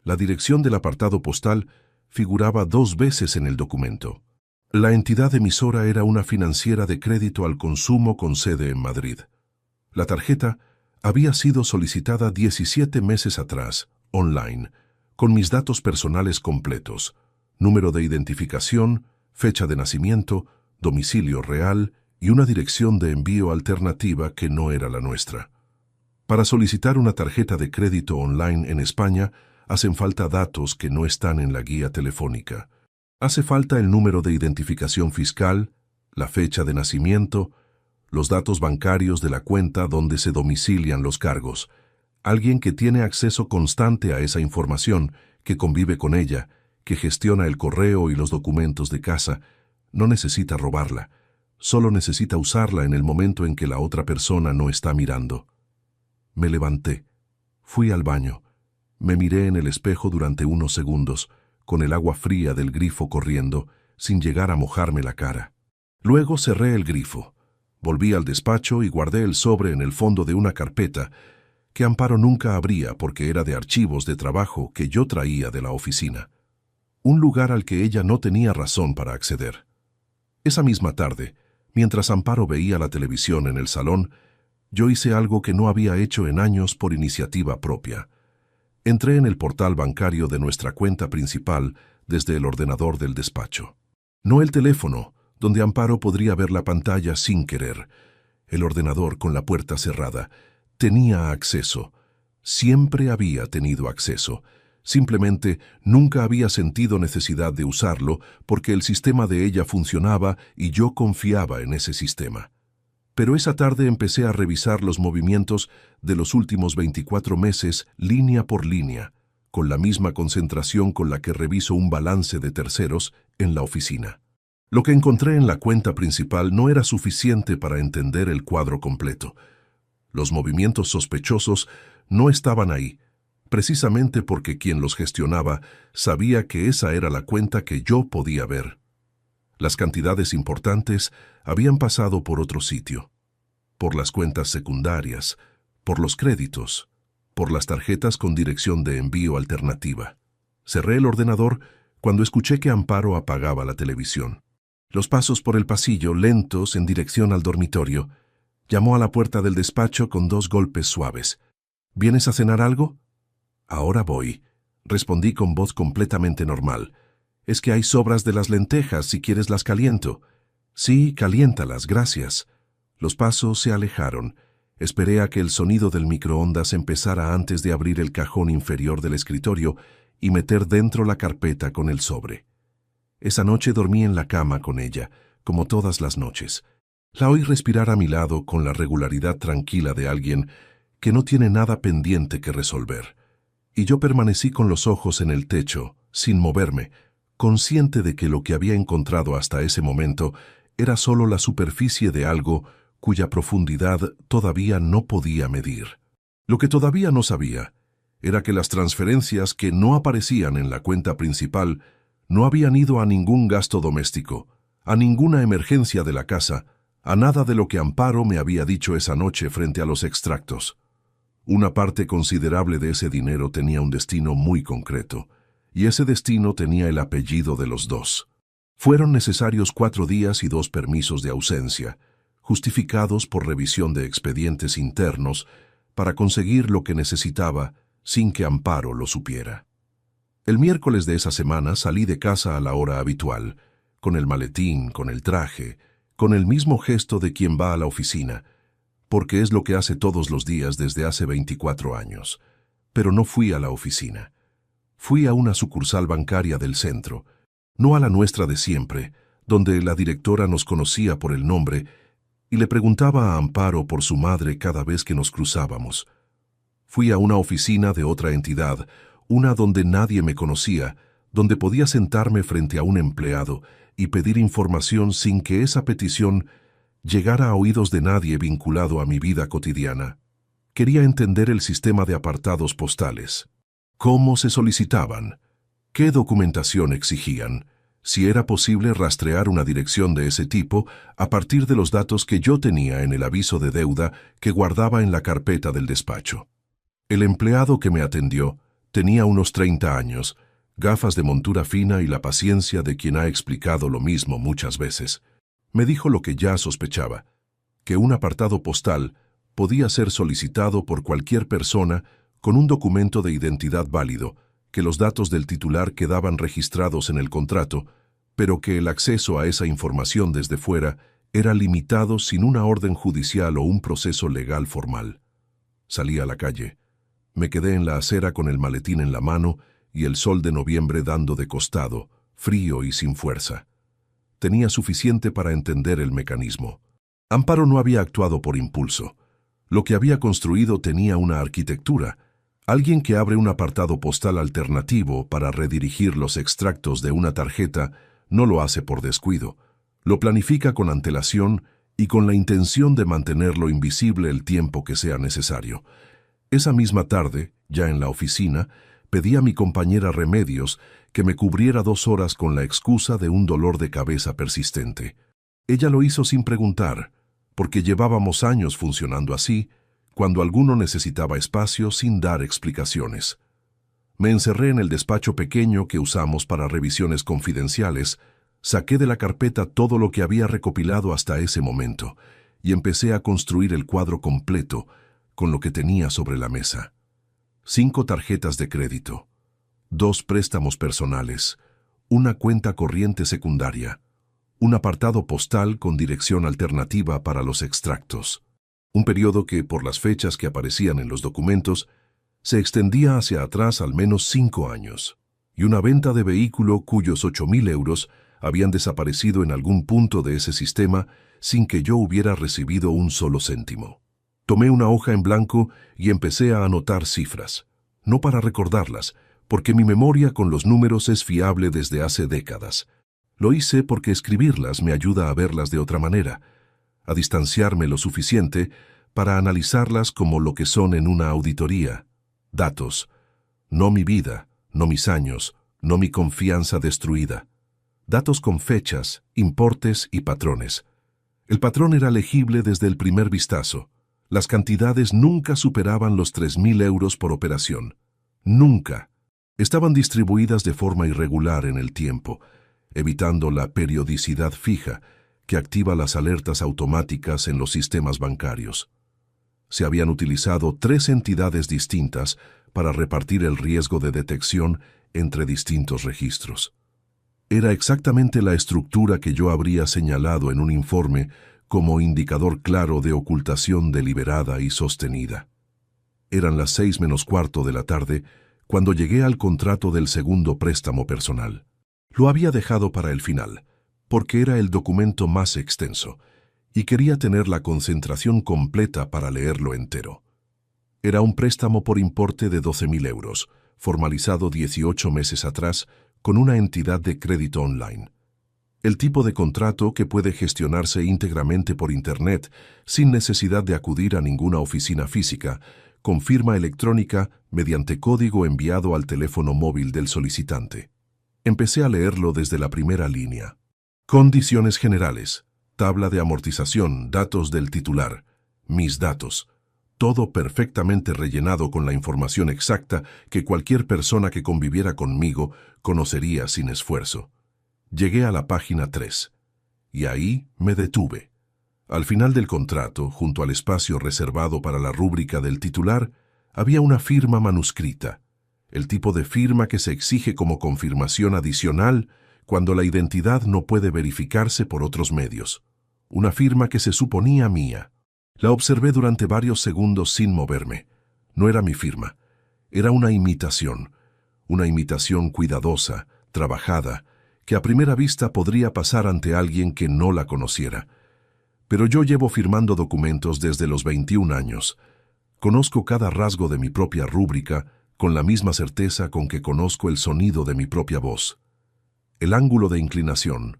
La dirección del apartado postal figuraba 2 veces en el documento. La entidad emisora era una financiera de crédito al consumo con sede en Madrid. La tarjeta había sido solicitada 17 meses atrás, online, con mis datos personales completos: número de identificación, fecha de nacimiento, domicilio real y una dirección de envío alternativa que no era la nuestra. Para solicitar una tarjeta de crédito online en España, hacen falta datos que no están en la guía telefónica. Hace falta el número de identificación fiscal, la fecha de nacimiento, los datos bancarios de la cuenta donde se domicilian los cargos, alguien que tiene acceso constante a esa información, que convive con ella, que gestiona el correo y los documentos de casa, no necesita robarla, solo necesita usarla en el momento en que la otra persona no está mirando. Me levanté, fui al baño, me miré en el espejo durante unos segundos, con el agua fría del grifo corriendo, sin llegar a mojarme la cara. Luego cerré el grifo, volví al despacho y guardé el sobre en el fondo de una carpeta que Amparo nunca abría porque era de archivos de trabajo que yo traía de la oficina. Un lugar al que ella no tenía razón para acceder. Esa misma tarde, mientras Amparo veía la televisión en el salón, yo hice algo que no había hecho en años por iniciativa propia. Entré en el portal bancario de nuestra cuenta principal desde el ordenador del despacho. No el teléfono, donde Amparo podría ver la pantalla sin querer. El ordenador con la puerta cerrada. Tenía acceso. Siempre había tenido acceso. Simplemente nunca había sentido necesidad de usarlo porque el sistema de ella funcionaba y yo confiaba en ese sistema. Pero esa tarde empecé a revisar los movimientos de los últimos 24 meses línea por línea, con la misma concentración con la que reviso un balance de terceros en la oficina. Lo que encontré en la cuenta principal no era suficiente para entender el cuadro completo. Los movimientos sospechosos no estaban ahí, precisamente porque quien los gestionaba sabía que esa era la cuenta que yo podía ver. Las cantidades importantes habían pasado por otro sitio, por las cuentas secundarias, por los créditos, por las tarjetas con dirección de envío alternativa. Cerré el ordenador cuando escuché que Amparo apagaba la televisión. Los pasos por el pasillo, lentos en dirección al dormitorio. Llamó a la puerta del despacho con 2 golpes suaves. ¿Vienes a cenar algo? Ahora voy, respondí con voz completamente normal. Es que hay sobras de las lentejas, si quieres las caliento. Sí, caliéntalas, gracias. Los pasos se alejaron. Esperé a que el sonido del microondas empezara antes de abrir el cajón inferior del escritorio y meter dentro la carpeta con el sobre. Esa noche dormí en la cama con ella, como todas las noches. La oí respirar a mi lado con la regularidad tranquila de alguien que no tiene nada pendiente que resolver. Y yo permanecí con los ojos en el techo, sin moverme, consciente de que lo que había encontrado hasta ese momento era solo la superficie de algo cuya profundidad todavía no podía medir. Lo que todavía no sabía era que las transferencias que no aparecían en la cuenta principal no habían ido a ningún gasto doméstico, a ninguna emergencia de la casa, a nada de lo que Amparo me había dicho esa noche frente a los extractos. Una parte considerable de ese dinero tenía un destino muy concreto, y ese destino tenía el apellido de los dos. Fueron necesarios 4 días y 2 permisos de ausencia, justificados por revisión de expedientes internos, para conseguir lo que necesitaba sin que Amparo lo supiera. El miércoles de esa semana salí de casa a la hora habitual, con el maletín, con el traje, con el mismo gesto de quien va a la oficina, porque es lo que hace todos los días desde hace 24 años. Pero no fui a la oficina. Fui a una sucursal bancaria del centro, no a la nuestra de siempre, donde la directora nos conocía por el nombre y le preguntaba a Amparo por su madre cada vez que nos cruzábamos. Fui a una oficina de otra entidad, una donde nadie me conocía, donde podía sentarme frente a un empleado y pedir información sin que esa petición llegara a oídos de nadie vinculado a mi vida cotidiana. Quería entender el sistema de apartados postales. ¿Cómo se solicitaban? ¿Qué documentación exigían? Si era posible rastrear una dirección de ese tipo a partir de los datos que yo tenía en el aviso de deuda que guardaba en la carpeta del despacho. El empleado que me atendió tenía unos 30 años, gafas de montura fina y la paciencia de quien ha explicado lo mismo muchas veces. Me dijo lo que ya sospechaba, que un apartado postal podía ser solicitado por cualquier persona con un documento de identidad válido, que los datos del titular quedaban registrados en el contrato, pero que el acceso a esa información desde fuera era limitado sin una orden judicial o un proceso legal formal. Salí a la calle. Me quedé en la acera con el maletín en la mano y el sol de noviembre dando de costado, frío y sin fuerza. Tenía suficiente para entender el mecanismo. Amparo no había actuado por impulso. Lo que había construido tenía una arquitectura. Alguien que abre un apartado postal alternativo para redirigir los extractos de una tarjeta no lo hace por descuido. Lo planifica con antelación y con la intención de mantenerlo invisible el tiempo que sea necesario. Esa misma tarde, ya en la oficina, pedí a mi compañera Remedios que me cubriera 2 horas con la excusa de un dolor de cabeza persistente. Ella lo hizo sin preguntar, porque llevábamos años funcionando así, cuando alguno necesitaba espacio sin dar explicaciones. Me encerré en el despacho pequeño que usamos para revisiones confidenciales, saqué de la carpeta todo lo que había recopilado hasta ese momento y empecé a construir el cuadro completo con lo que tenía sobre la mesa. 5 tarjetas de crédito, 2 préstamos personales, una cuenta corriente secundaria, un apartado postal con dirección alternativa para los extractos, un periodo que, por las fechas que aparecían en los documentos, se extendía hacia atrás al menos 5 años, y una venta de vehículo cuyos 8.000 euros habían desaparecido en algún punto de ese sistema sin que yo hubiera recibido un solo céntimo. Tomé una hoja en blanco y empecé a anotar cifras, no para recordarlas, porque mi memoria con los números es fiable desde hace décadas. Lo hice porque escribirlas me ayuda a verlas de otra manera, a distanciarme lo suficiente para analizarlas como lo que son en una auditoría. Datos, no mi vida, no mis años, no mi confianza destruida. Datos con fechas, importes y patrones. El patrón era legible desde el primer vistazo. Las cantidades nunca superaban los 3.000 euros por operación. Nunca. Estaban distribuidas de forma irregular en el tiempo, evitando la periodicidad fija que activa las alertas automáticas en los sistemas bancarios. Se habían utilizado 3 entidades distintas para repartir el riesgo de detección entre distintos registros. Era exactamente la estructura que yo habría señalado en un informe como indicador claro de ocultación deliberada y sostenida. Eran las 6:45 de la tarde cuando llegué al contrato del segundo préstamo personal. Lo había dejado para el final, porque era el documento más extenso, y quería tener la concentración completa para leerlo entero. Era un préstamo por importe de 12.000 euros, formalizado 18 meses atrás con una entidad de crédito online. El tipo de contrato que puede gestionarse íntegramente por Internet sin necesidad de acudir a ninguna oficina física, con firma electrónica mediante código enviado al teléfono móvil del solicitante. Empecé a leerlo desde la primera línea. Condiciones generales, tabla de amortización, datos del titular, mis datos. Todo perfectamente rellenado con la información exacta que cualquier persona que conviviera conmigo conocería sin esfuerzo. Llegué a la página 3, y ahí me detuve. Al final del contrato, junto al espacio reservado para la rúbrica del titular, había una firma manuscrita, el tipo de firma que se exige como confirmación adicional cuando la identidad no puede verificarse por otros medios. Una firma que se suponía mía. La observé durante varios segundos sin moverme. No era mi firma. Era una imitación cuidadosa, trabajada, que a primera vista podría pasar ante alguien que no la conociera. Pero yo llevo firmando documentos desde los 21 años. Conozco cada rasgo de mi propia rúbrica con la misma certeza con que conozco el sonido de mi propia voz. El ángulo de inclinación,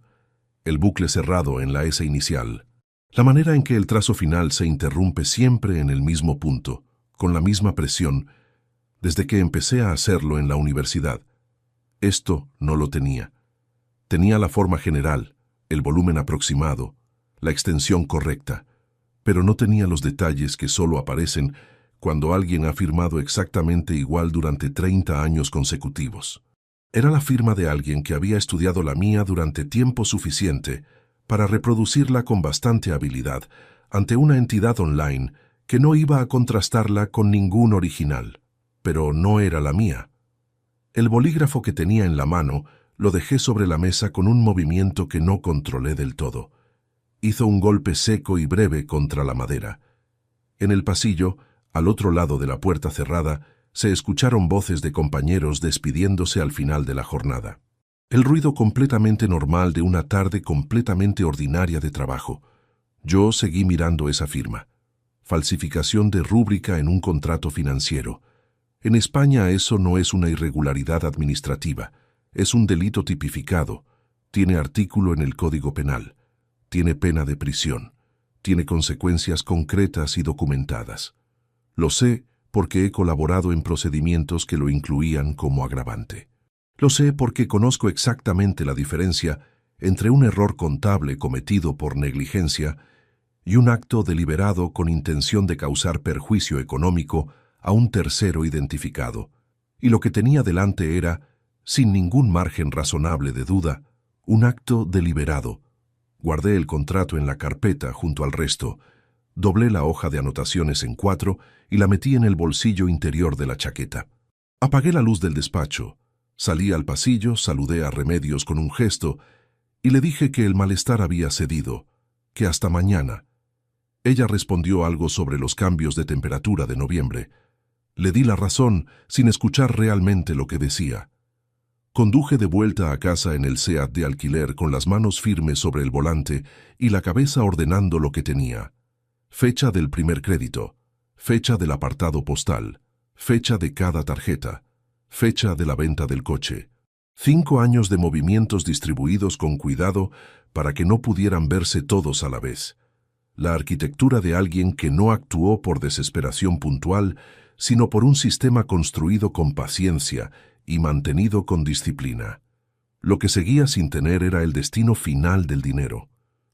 el bucle cerrado en la S inicial, la manera en que el trazo final se interrumpe siempre en el mismo punto, con la misma presión, desde que empecé a hacerlo en la universidad. Esto no lo tenía. Tenía la forma general, el volumen aproximado, la extensión correcta, pero no tenía los detalles que solo aparecen cuando alguien ha firmado exactamente igual durante 30 años consecutivos. Era la firma de alguien que había estudiado la mía durante tiempo suficiente para reproducirla con bastante habilidad ante una entidad online que no iba a contrastarla con ningún original, pero no era la mía. El bolígrafo que tenía en la mano lo dejé sobre la mesa con un movimiento que no controlé del todo. Hizo un golpe seco y breve contra la madera. En el pasillo, al otro lado de la puerta cerrada, se escucharon voces de compañeros despidiéndose al final de la jornada. El ruido completamente normal de una tarde completamente ordinaria de trabajo. Yo seguí mirando esa firma. Falsificación de rúbrica en un contrato financiero. En España eso no es una irregularidad administrativa, es un delito tipificado, tiene artículo en el Código Penal, tiene pena de prisión, tiene consecuencias concretas y documentadas. Lo sé porque he colaborado en procedimientos que lo incluían como agravante. Lo sé porque conozco exactamente la diferencia entre un error contable cometido por negligencia y un acto deliberado con intención de causar perjuicio económico a un tercero identificado, y lo que tenía delante era, sin ningún margen razonable de duda, un acto deliberado. Guardé el contrato en la carpeta junto al resto, doblé la hoja de anotaciones en 4 y la metí en el bolsillo interior de la chaqueta. Apagué la luz del despacho, salí al pasillo, saludé a Remedios con un gesto y le dije que el malestar había cedido, que hasta mañana. Ella respondió algo sobre los cambios de temperatura de noviembre. Le di la razón sin escuchar realmente lo que decía. Conduje de vuelta a casa en el SEAT de alquiler con las manos firmes sobre el volante y la cabeza ordenando lo que tenía. Fecha del primer crédito, fecha del apartado postal, fecha de cada tarjeta, fecha de la venta del coche. 5 años de movimientos distribuidos con cuidado para que no pudieran verse todos a la vez. La arquitectura de alguien que no actuó por desesperación puntual, sino por un sistema construido con paciencia y mantenido con disciplina. Lo que seguía sin tener era el destino final del dinero.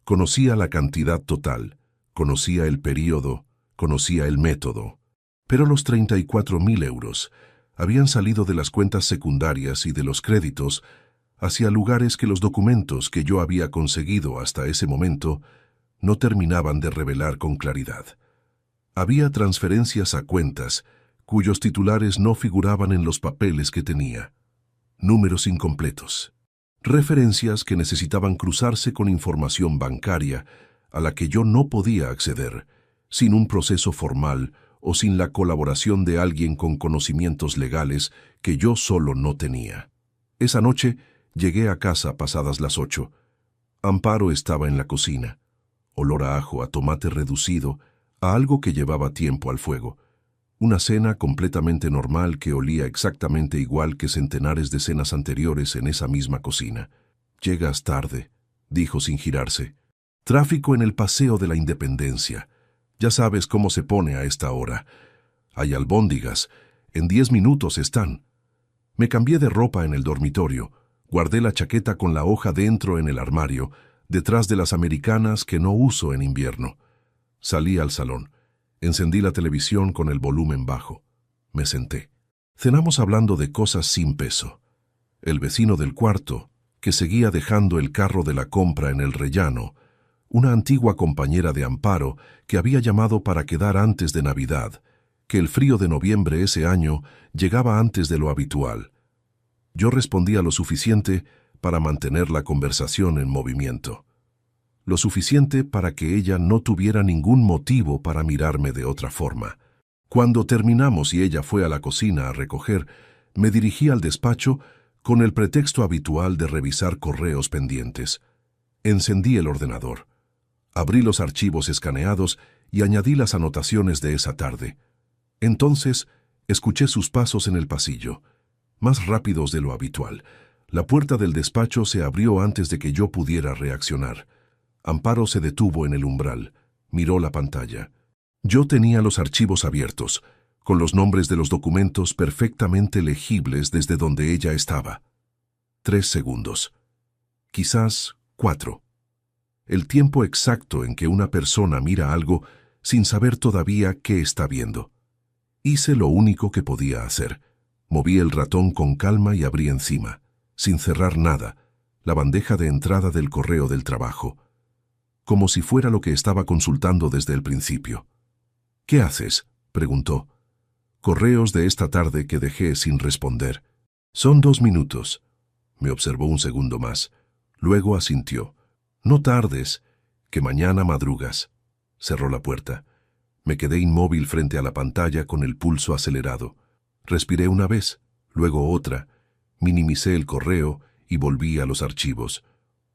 Conocía la cantidad total, conocía el período, conocía el método. Pero los 34.000 euros habían salido de las cuentas secundarias y de los créditos hacia lugares que los documentos que yo había conseguido hasta ese momento no terminaban de revelar con claridad. Había transferencias a cuentas cuyos titulares no figuraban en los papeles que tenía. Números incompletos. Referencias que necesitaban cruzarse con información bancaria a la que yo no podía acceder, sin un proceso formal o sin la colaboración de alguien con conocimientos legales que yo solo no tenía. Esa noche llegué a casa pasadas las 8. Amparo estaba en la cocina. Olor a ajo, a tomate reducido, a algo que llevaba tiempo al fuego. Una cena completamente normal que olía exactamente igual que centenares de cenas anteriores en esa misma cocina. «Llegas tarde», dijo sin girarse. «Tráfico en el Paseo de la Independencia. Ya sabes cómo se pone a esta hora. Hay albóndigas. En 10 minutos están». Me cambié de ropa en el dormitorio. Guardé la chaqueta con la hoja dentro en el armario, detrás de las americanas que no uso en invierno. Salí al salón. Encendí la televisión con el volumen bajo. Me senté. Cenamos hablando de cosas sin peso. El vecino del cuarto, que seguía dejando el carro de la compra en el rellano, una antigua compañera de Amparo que había llamado para quedar antes de Navidad, que el frío de noviembre ese año llegaba antes de lo habitual. Yo respondía lo suficiente para mantener la conversación en movimiento. Lo suficiente para que ella no tuviera ningún motivo para mirarme de otra forma. Cuando terminamos y ella fue a la cocina a recoger, me dirigí al despacho con el pretexto habitual de revisar correos pendientes. Encendí el ordenador. Abrí los archivos escaneados y añadí las anotaciones de esa tarde. Entonces, escuché sus pasos en el pasillo, más rápidos de lo habitual. La puerta del despacho se abrió antes de que yo pudiera reaccionar. Amparo se detuvo en el umbral, miró la pantalla. Yo tenía los archivos abiertos, con los nombres de los documentos perfectamente legibles desde donde ella estaba. 3 segundos. Quizás 4. El tiempo exacto en que una persona mira algo sin saber todavía qué está viendo. Hice lo único que podía hacer. Moví el ratón con calma y abrí encima, sin cerrar nada, la bandeja de entrada del correo del trabajo, como si fuera lo que estaba consultando desde el principio. «¿Qué haces?», preguntó. «Correos de esta tarde que dejé sin responder». «Son 2 minutos». Me observó un segundo más. Luego asintió. «No tardes, que mañana madrugas». Cerró la puerta. Me quedé inmóvil frente a la pantalla con el pulso acelerado. Respiré una vez, luego otra, minimicé el correo y volví a los archivos.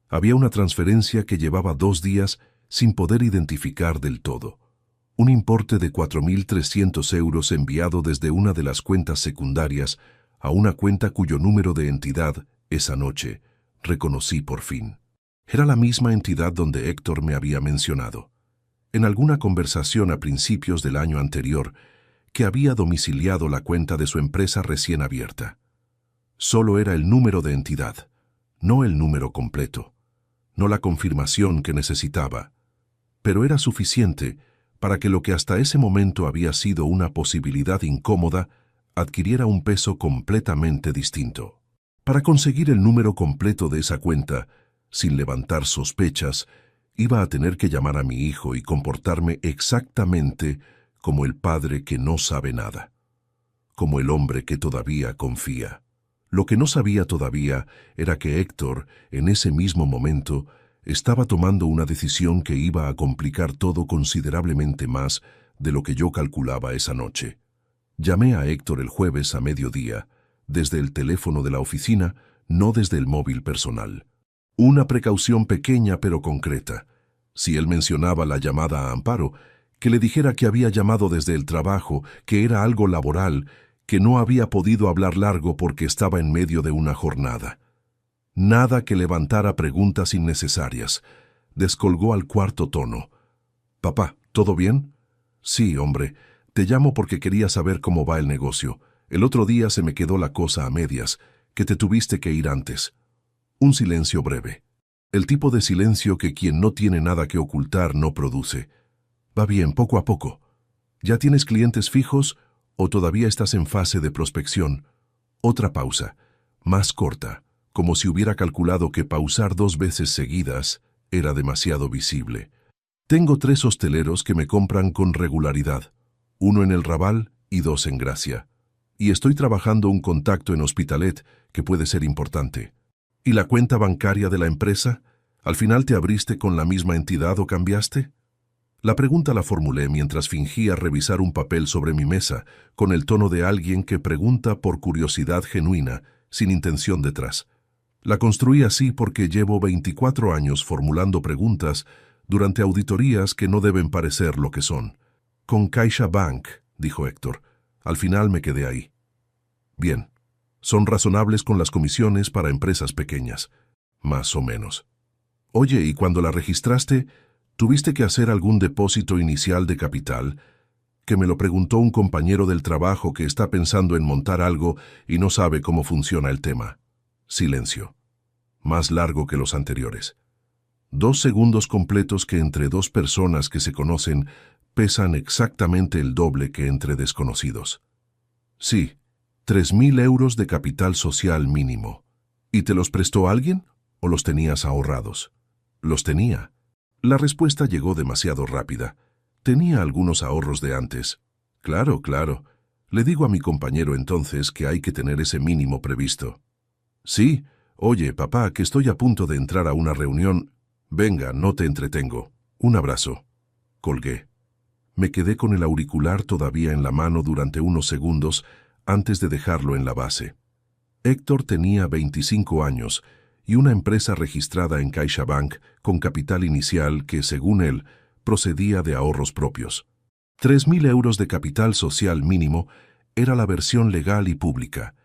Había una transferencia que llevaba 2 días sin poder identificar del todo. Un importe de 4.300 euros enviado desde una de las cuentas secundarias a una cuenta cuyo número de entidad, esa noche, reconocí por fin. Era la misma entidad donde Héctor me había mencionado, en alguna conversación a principios del año anterior, que había domiciliado la cuenta de su empresa recién abierta. Solo era el número de entidad, no el número completo, no la confirmación que necesitaba, pero era suficiente para que lo que hasta ese momento había sido una posibilidad incómoda adquiriera un peso completamente distinto. Para conseguir el número completo de esa cuenta, sin levantar sospechas, iba a tener que llamar a mi hijo y comportarme exactamente como el padre que no sabe nada, como el hombre que todavía confía. Lo que no sabía todavía era que Héctor, en ese mismo momento, estaba tomando una decisión que iba a complicar todo considerablemente más de lo que yo calculaba esa noche. Llamé a Héctor el jueves a mediodía, desde el teléfono de la oficina, no desde el móvil personal. Una precaución pequeña pero concreta. Si él mencionaba la llamada a Amparo, que le dijera que había llamado desde el trabajo, que era algo laboral, que no había podido hablar largo porque estaba en medio de una jornada. Nada que levantara preguntas innecesarias. Descolgó al cuarto tono. «Papá, ¿todo bien?» «Sí, hombre. Te llamo porque quería saber cómo va el negocio. El otro día se me quedó la cosa a medias, que te tuviste que ir antes». Un silencio breve. El tipo de silencio que quien no tiene nada que ocultar no produce. «Va bien, poco a poco. ¿Ya tienes clientes fijos o todavía estás en fase de prospección?» Otra pausa, más corta, como si hubiera calculado que pausar 2 veces seguidas era demasiado visible. «Tengo 3 hosteleros que me compran con regularidad, 1 en el Raval y 2 en Gracia. Y estoy trabajando un contacto en Hospitalet que puede ser importante». «¿Y la cuenta bancaria de la empresa? ¿Al final te abriste con la misma entidad o cambiaste?» La pregunta la formulé mientras fingía revisar un papel sobre mi mesa, con el tono de alguien que pregunta por curiosidad genuina, sin intención detrás. La construí así porque llevo 24 años formulando preguntas durante auditorías que no deben parecer lo que son. «Con CaixaBank», dijo Héctor. Al final me quedé ahí. «Bien. Son razonables con las comisiones para empresas pequeñas. Más o menos». «Oye, ¿y cuando la registraste, tuviste que hacer algún depósito inicial de capital?» Que me lo preguntó un compañero del trabajo que está pensando en montar algo y no sabe cómo funciona el tema. Silencio. Más largo que los anteriores. 2 segundos completos que entre 2 personas que se conocen pesan exactamente el doble que entre desconocidos. «Sí, 3.000 euros de capital social mínimo. ¿Y te los prestó alguien o los tenías ahorrados?» «Los tenía». La respuesta llegó demasiado rápida. Tenía algunos ahorros de antes. «Claro, claro. Le digo a mi compañero entonces que hay que tener ese mínimo previsto». «Sí. Oye, papá, que estoy a punto de entrar a una reunión. Venga, no te entretengo. Un abrazo». Colgué. Me quedé con el auricular todavía en la mano durante unos segundos antes de dejarlo en la base. Héctor tenía 25 años y una empresa registrada en CaixaBank con capital inicial que, según él, procedía de ahorros propios. 3.000 euros de capital social mínimo era la versión legal y pública,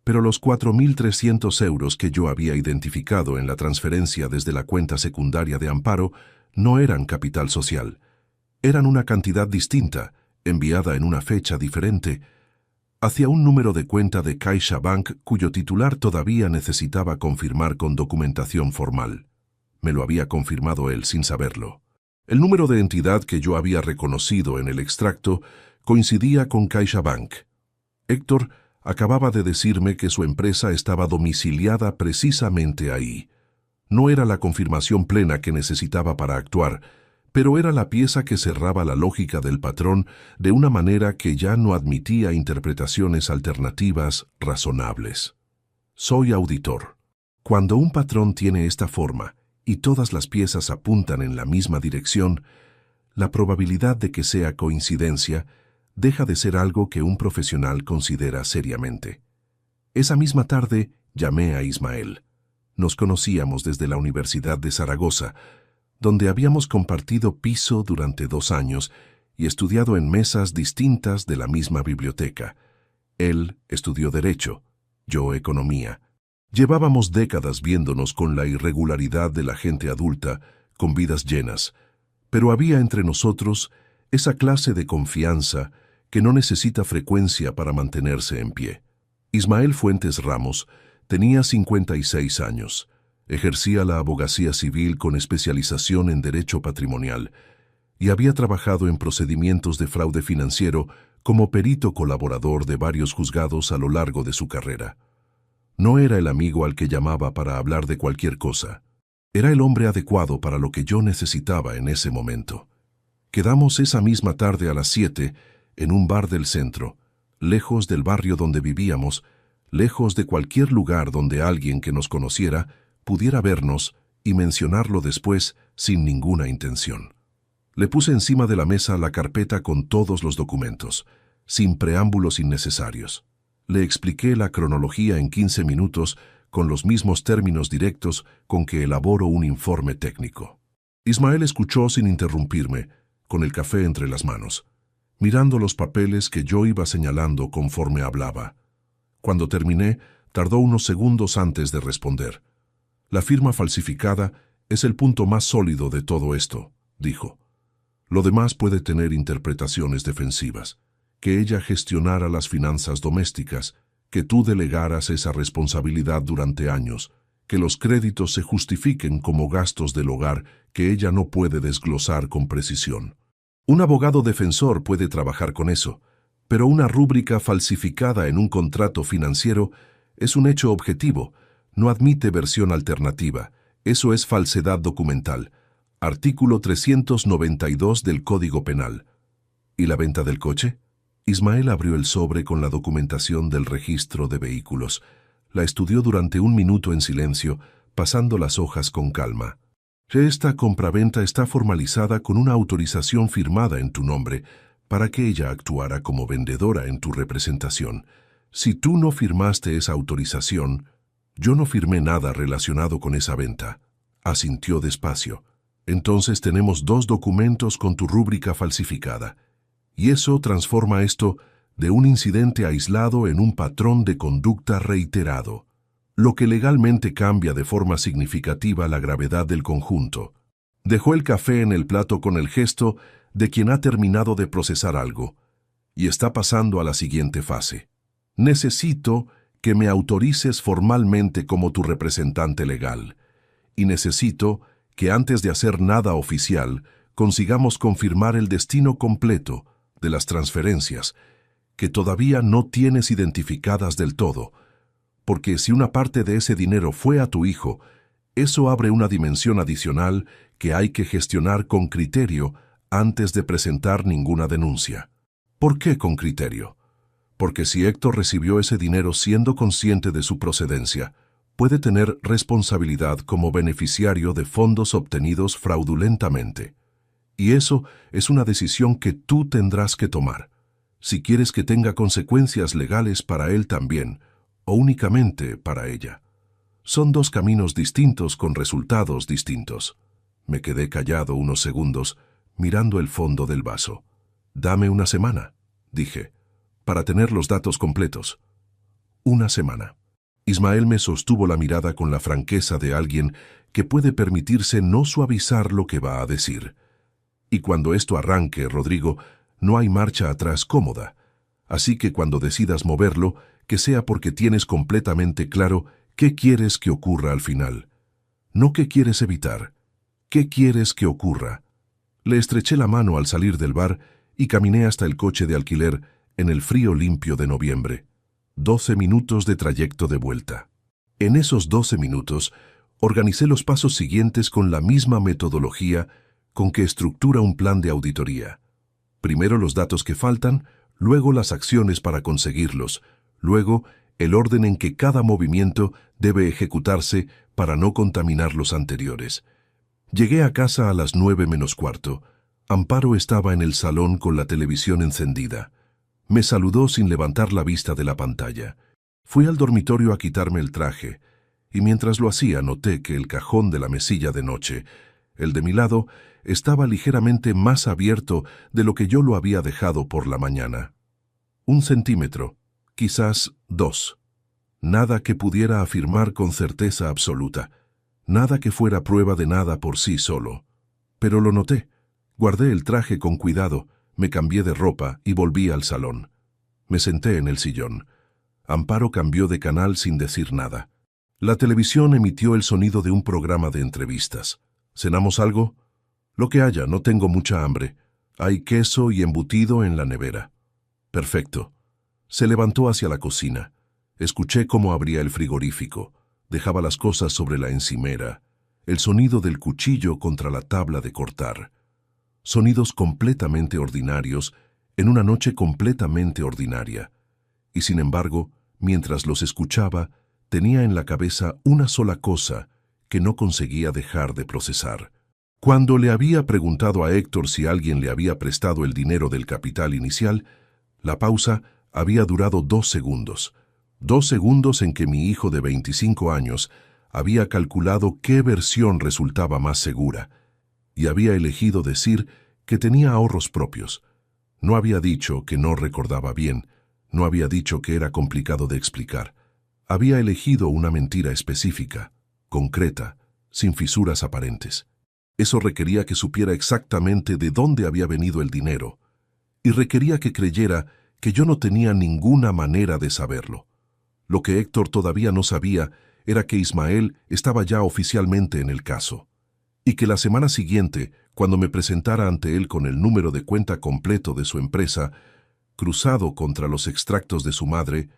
pero los 4.300 euros que yo había identificado en la transferencia desde la cuenta secundaria de Amparo no eran capital social. Eran una cantidad distinta, enviada en una fecha diferente, hacia un número de cuenta de CaixaBank cuyo titular todavía necesitaba confirmar con documentación formal. Me lo había confirmado él sin saberlo. El número de entidad que yo había reconocido en el extracto coincidía con CaixaBank. Héctor acababa de decirme que su empresa estaba domiciliada precisamente ahí. No era la confirmación plena que necesitaba para actuar, pero era la pieza que cerraba la lógica del patrón de una manera que ya no admitía interpretaciones alternativas razonables. Soy auditor. Cuando un patrón tiene esta forma y todas las piezas apuntan en la misma dirección, la probabilidad de que sea coincidencia deja de ser algo que un profesional considera seriamente. Esa misma tarde llamé a Ismael. Nos conocíamos desde la Universidad de Zaragoza, donde habíamos compartido piso durante 2 años y estudiado en mesas distintas de la misma biblioteca. Él estudió Derecho, yo Economía. Llevábamos décadas viéndonos con la irregularidad de la gente adulta, con vidas llenas, pero había entre nosotros esa clase de confianza que no necesita frecuencia para mantenerse en pie. Ismael Fuentes Ramos tenía 56 años, ejercía la abogacía civil con especialización en derecho patrimonial y había trabajado en procedimientos de fraude financiero como perito colaborador de varios juzgados a lo largo de su carrera. No era el amigo al que llamaba para hablar de cualquier cosa. Era el hombre adecuado para lo que yo necesitaba en ese momento. Quedamos esa misma tarde a las 7 en un bar del centro, lejos del barrio donde vivíamos, lejos de cualquier lugar donde alguien que nos conociera pudiera vernos y mencionarlo después sin ninguna intención. Le puse encima de la mesa la carpeta con todos los documentos, sin preámbulos innecesarios. Le expliqué la cronología en 15 minutos con los mismos términos directos con que elaboro un informe técnico. Ismael escuchó sin interrumpirme, con el café entre las manos, mirando los papeles que yo iba señalando conforme hablaba. Cuando terminé, tardó unos segundos antes de responder. La firma falsificada es el punto más sólido de todo esto, dijo. Lo demás puede tener interpretaciones defensivas. Que ella gestionara las finanzas domésticas, que tú delegaras esa responsabilidad durante años, que los créditos se justifiquen como gastos del hogar que ella no puede desglosar con precisión. Un abogado defensor puede trabajar con eso, pero una rúbrica falsificada en un contrato financiero es un hecho objetivo, no admite versión alternativa, eso es falsedad documental. Artículo 392 del Código Penal. ¿Y la venta del coche? Ismael abrió el sobre con la documentación del registro de vehículos. La estudió durante un minuto en silencio, pasando las hojas con calma. Esta compraventa está formalizada con una autorización firmada en tu nombre para que ella actuara como vendedora en tu representación. Si tú no firmaste esa autorización, yo no firmé nada relacionado con esa venta. Asintió despacio. Entonces tenemos 2 documentos con tu rúbrica falsificada. Y eso transforma esto de un incidente aislado en un patrón de conducta reiterado, lo que legalmente cambia de forma significativa la gravedad del conjunto. Dejó el café en el plato con el gesto de quien ha terminado de procesar algo, y está pasando a la siguiente fase. Necesito que me autorices formalmente como tu representante legal, y necesito que antes de hacer nada oficial, consigamos confirmar el destino completo de las transferencias, que todavía no tienes identificadas del todo, porque si una parte de ese dinero fue a tu hijo, eso abre una dimensión adicional que hay que gestionar con criterio antes de presentar ninguna denuncia. ¿Por qué con criterio? Porque si Héctor recibió ese dinero siendo consciente de su procedencia, puede tener responsabilidad como beneficiario de fondos obtenidos fraudulentamente. Y eso es una decisión que tú tendrás que tomar, si quieres que tenga consecuencias legales para él también, o únicamente para ella. Son 2 caminos distintos con resultados distintos. Me quedé callado unos segundos, mirando el fondo del vaso. Dame una semana, dije, para tener los datos completos. Una semana. Ismael me sostuvo la mirada con la franqueza de alguien que puede permitirse no suavizar lo que va a decir. Y cuando esto arranque, Rodrigo, no hay marcha atrás cómoda. Así que cuando decidas moverlo, que sea porque tienes completamente claro qué quieres que ocurra al final. No qué quieres evitar, qué quieres que ocurra. Le estreché la mano al salir del bar y caminé hasta el coche de alquiler en el frío limpio de noviembre. 12 minutos de trayecto de vuelta. En esos 12 minutos, organicé los pasos siguientes con la misma metodología con que estructura un plan de auditoría. Primero los datos que faltan, luego las acciones para conseguirlos, luego el orden en que cada movimiento debe ejecutarse para no contaminar los anteriores. Llegué a casa a las 9 menos cuarto. Amparo estaba en el salón con la televisión encendida. Me saludó sin levantar la vista de la pantalla. Fui al dormitorio a quitarme el traje, y mientras lo hacía noté que el cajón de la mesilla de noche el de mi lado, estaba ligeramente más abierto de lo que yo lo había dejado por la mañana. 1 centímetro, quizás 2. Nada que pudiera afirmar con certeza absoluta. Nada que fuera prueba de nada por sí solo. Pero lo noté. Guardé el traje con cuidado, me cambié de ropa y volví al salón. Me senté en el sillón. Amparo cambió de canal sin decir nada. La televisión emitió el sonido de un programa de entrevistas. ¿Cenamos algo? Lo que haya, no tengo mucha hambre. Hay queso y embutido en la nevera. Perfecto. Se levantó hacia la cocina. Escuché cómo abría el frigorífico. Dejaba las cosas sobre la encimera. El sonido del cuchillo contra la tabla de cortar. Sonidos completamente ordinarios en una noche completamente ordinaria. Y sin embargo, mientras los escuchaba, tenía en la cabeza una sola cosa que no conseguía dejar de procesar. Cuando le había preguntado a Héctor si alguien le había prestado el dinero del capital inicial, la pausa había durado 2 segundos. 2 segundos en que mi hijo de 25 años había calculado qué versión resultaba más segura y había elegido decir que tenía ahorros propios. No había dicho que no recordaba bien, no había dicho que era complicado de explicar. Había elegido una mentira específica, concreta, sin fisuras aparentes. Eso requería que supiera exactamente de dónde había venido el dinero, y requería que creyera que yo no tenía ninguna manera de saberlo. Lo que Héctor todavía no sabía era que Ismael estaba ya oficialmente en el caso, y que la semana siguiente, cuando me presentara ante él con el número de cuenta completo de su empresa, cruzado contra los extractos de su madre,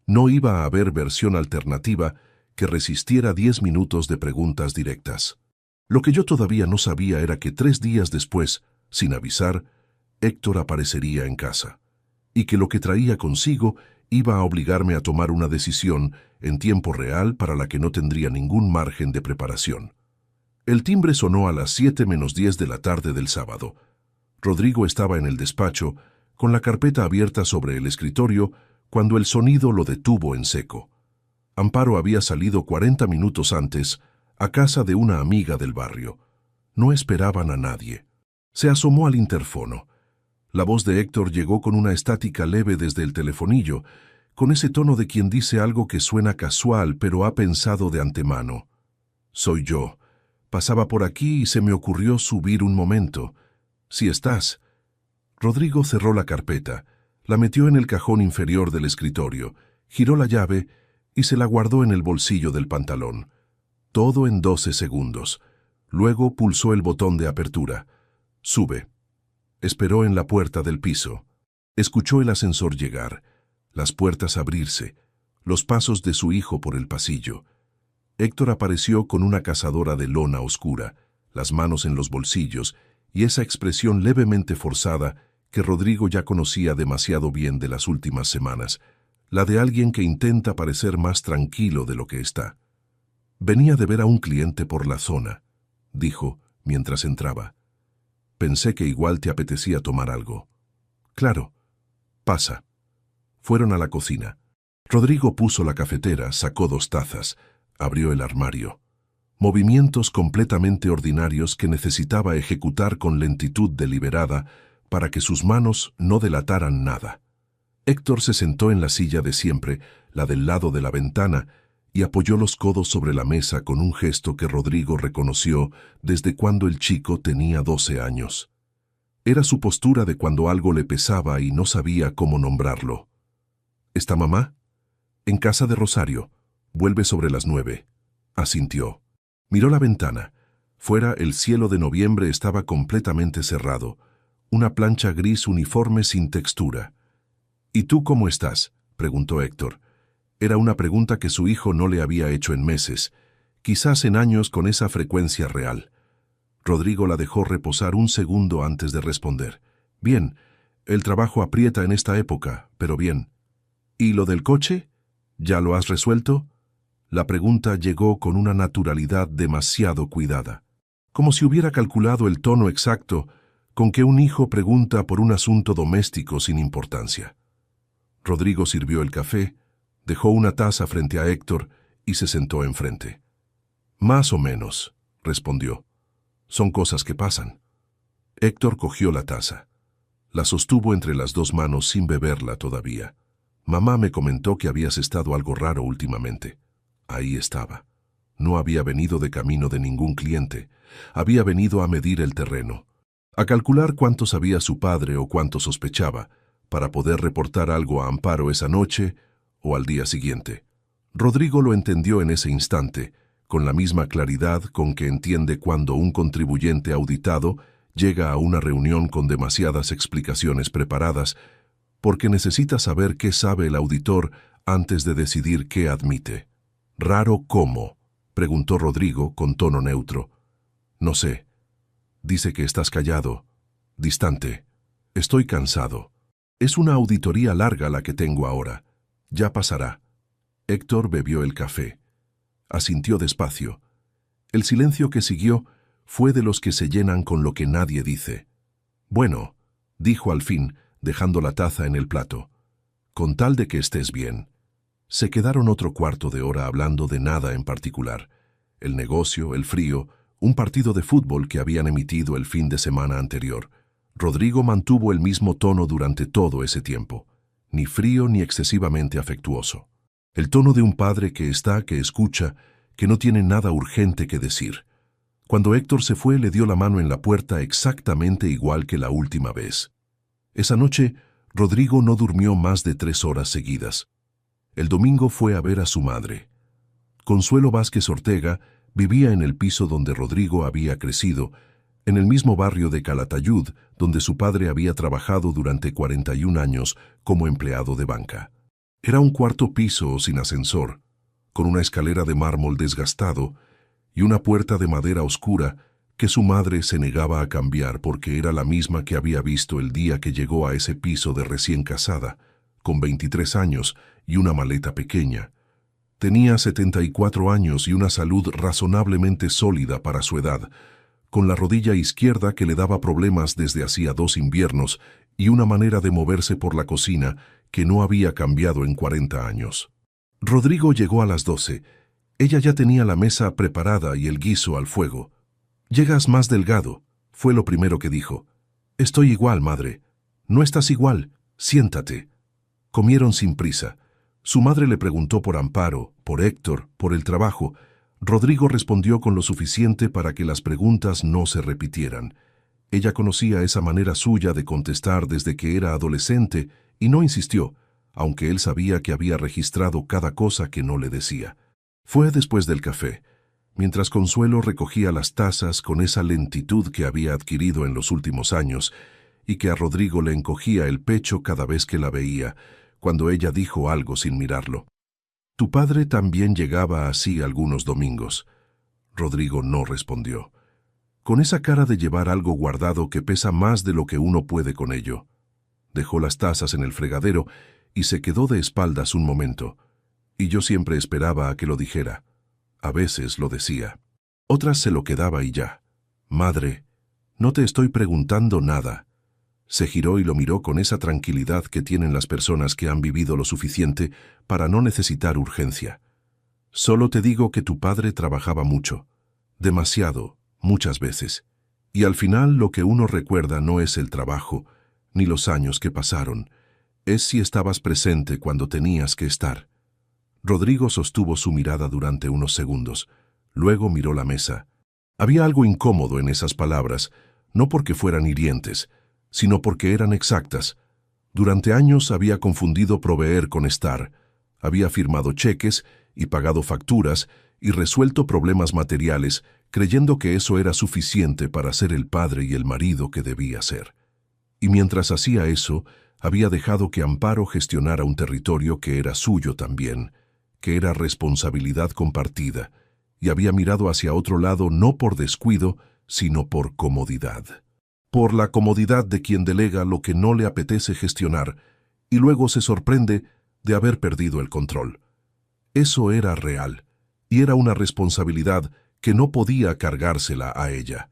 no iba a haber versión alternativa que resistiera 10 minutos de preguntas directas. Lo que yo todavía no sabía era que 3 días después, sin avisar, Héctor aparecería en casa, y que lo que traía consigo iba a obligarme a tomar una decisión en tiempo real para la que no tendría ningún margen de preparación. El timbre sonó a las 7:10 de la tarde del sábado. Rodrigo estaba en el despacho, con la carpeta abierta sobre el escritorio, cuando el sonido lo detuvo en seco. Amparo había salido 40 minutos antes a casa de una amiga del barrio. No esperaban a nadie. Se asomó al interfono. La voz de Héctor llegó con una estática leve desde el telefonillo, con ese tono de quien dice algo que suena casual pero ha pensado de antemano. «Soy yo. Pasaba por aquí y se me ocurrió subir un momento. Si estás». Rodrigo cerró la carpeta, la metió en el cajón inferior del escritorio, giró la llave y se la guardó en el bolsillo del pantalón. Todo en 12 segundos. Luego pulsó el botón de apertura. «Sube». Esperó en la puerta del piso. Escuchó el ascensor llegar, las puertas abrirse, los pasos de su hijo por el pasillo. Héctor apareció con una cazadora de lona oscura, las manos en los bolsillos y esa expresión levemente forzada que Rodrigo ya conocía demasiado bien de las últimas semanas, la de alguien que intenta parecer más tranquilo de lo que está. «Venía de ver a un cliente por la zona», dijo mientras entraba. «Pensé que igual te apetecía tomar algo». «Claro. Pasa». Fueron a la cocina. Rodrigo puso la cafetera, sacó 2 tazas, abrió el armario. Movimientos completamente ordinarios que necesitaba ejecutar con lentitud deliberada para que sus manos no delataran nada. Héctor se sentó en la silla de siempre, la del lado de la ventana, y apoyó los codos sobre la mesa con un gesto que Rodrigo reconoció desde cuando el chico tenía 12 años. Era su postura de cuando algo le pesaba y no sabía cómo nombrarlo. «¿Está mamá?» «En casa de Rosario. Vuelve sobre las 9». Asintió. Miró la ventana. Fuera el cielo de noviembre estaba completamente cerrado. Una plancha gris uniforme sin textura. «¿Y tú cómo estás?», preguntó Héctor. Era una pregunta que su hijo no le había hecho en meses, quizás en años con esa frecuencia real. Rodrigo la dejó reposar un segundo antes de responder. «Bien, el trabajo aprieta en esta época, pero bien». «¿Y lo del coche? ¿Ya lo has resuelto?». La pregunta llegó con una naturalidad demasiado cuidada, como si hubiera calculado el tono exacto con que un hijo pregunta por un asunto doméstico sin importancia. Rodrigo sirvió el café, dejó una taza frente a Héctor y se sentó enfrente. «Más o menos», respondió. Son cosas que pasan. Héctor cogió la taza. La sostuvo entre las dos manos sin beberla todavía. Mamá me comentó que habías estado algo raro últimamente. Ahí estaba. No había venido de camino de ningún cliente. Había venido a medir el terreno, a calcular cuánto sabía su padre o cuánto sospechaba, para poder reportar algo a Amparo esa noche o al día siguiente. Rodrigo lo entendió en ese instante, con la misma claridad con que entiende cuando un contribuyente auditado llega a una reunión con demasiadas explicaciones preparadas, porque necesita saber qué sabe el auditor antes de decidir qué admite. «¿Raro cómo?», preguntó Rodrigo con tono neutro. «No sé. Dice que estás callado, distante. Estoy cansado. Es una auditoría larga la que tengo ahora. Ya pasará». Héctor bebió el café. Asintió despacio. El silencio que siguió fue de los que se llenan con lo que nadie dice. «Bueno», dijo al fin, dejando la taza en el plato, «con tal de que estés bien». Se quedaron otro cuarto de hora hablando de nada en particular. El negocio, el frío, un partido de fútbol que habían emitido el fin de semana anterior. Rodrigo mantuvo el mismo tono durante todo ese tiempo, ni frío ni excesivamente afectuoso. El tono de un padre que escucha, que no tiene nada urgente que decir. Cuando Héctor se fue, le dio la mano en la puerta exactamente igual que la última vez. Esa noche, Rodrigo no durmió más de 3 horas seguidas. El domingo fue a ver a su madre. Consuelo Vázquez Ortega vivía en el piso donde Rodrigo había crecido, en el mismo barrio de Calatayud, donde su padre había trabajado durante 41 años como empleado de banca. Era un cuarto piso sin ascensor, con una escalera de mármol desgastado y una puerta de madera oscura que su madre se negaba a cambiar porque era la misma que había visto el día que llegó a ese piso de recién casada, con 23 años y una maleta pequeña. Tenía 74 años y una salud razonablemente sólida para su edad, con la rodilla izquierda que le daba problemas desde hacía 2 inviernos y una manera de moverse por la cocina que no había cambiado en 40 años. Rodrigo llegó a las 12. Ella ya tenía la mesa preparada y el guiso al fuego. «Llegas más delgado», fue lo primero que dijo. «Estoy igual, madre». «No estás igual. Siéntate». Comieron sin prisa. Su madre le preguntó por Amparo, por Héctor, por el trabajo. Rodrigo respondió con lo suficiente para que las preguntas no se repitieran. Ella conocía esa manera suya de contestar desde que era adolescente y no insistió, aunque él sabía que había registrado cada cosa que no le decía. Fue después del café, mientras Consuelo recogía las tazas con esa lentitud que había adquirido en los últimos años y que a Rodrigo le encogía el pecho cada vez que la veía, cuando ella dijo algo sin mirarlo. «Tu padre también llegaba así algunos domingos». Rodrigo no respondió, con esa cara de llevar algo guardado que pesa más de lo que uno puede con ello. Dejó las tazas en el fregadero y se quedó de espaldas un momento, y yo siempre esperaba a que lo dijera. A veces lo decía. Otras se lo quedaba y ya. «Madre, no te estoy preguntando nada». Se giró y lo miró con esa tranquilidad que tienen las personas que han vivido lo suficiente para no necesitar urgencia. «Solo te digo que tu padre trabajaba mucho, demasiado, muchas veces, y al final lo que uno recuerda no es el trabajo, ni los años que pasaron, es si estabas presente cuando tenías que estar». Rodrigo sostuvo su mirada durante unos segundos, luego miró la mesa. Había algo incómodo en esas palabras, no porque fueran hirientes, sino porque eran exactas. Durante años había confundido proveer con estar, había firmado cheques y pagado facturas y resuelto problemas materiales, creyendo que eso era suficiente para ser el padre y el marido que debía ser. Y mientras hacía eso, había dejado que Amparo gestionara un territorio que era suyo también, que era responsabilidad compartida, y había mirado hacia otro lado no por descuido, sino por comodidad. Por la comodidad de quien delega lo que no le apetece gestionar y luego se sorprende de haber perdido el control. Eso era real, y era una responsabilidad que no podía cargársela a ella.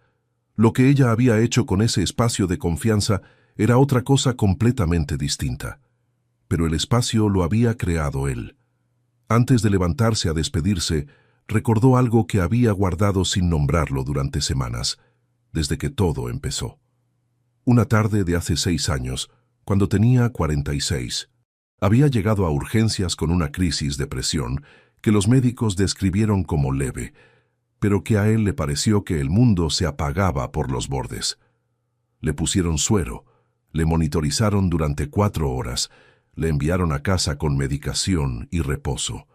Lo que ella había hecho con ese espacio de confianza era otra cosa completamente distinta. Pero el espacio lo había creado él. Antes de levantarse a despedirse, recordó algo que había guardado sin nombrarlo durante semanas. desde que todo empezó. Una tarde de hace 6 años, cuando tenía 46, había llegado a urgencias con una crisis de presión que los médicos describieron como leve, pero que a él le pareció que el mundo se apagaba por los bordes. Le pusieron suero, le monitorizaron durante 4 horas, le enviaron a casa con medicación y reposo.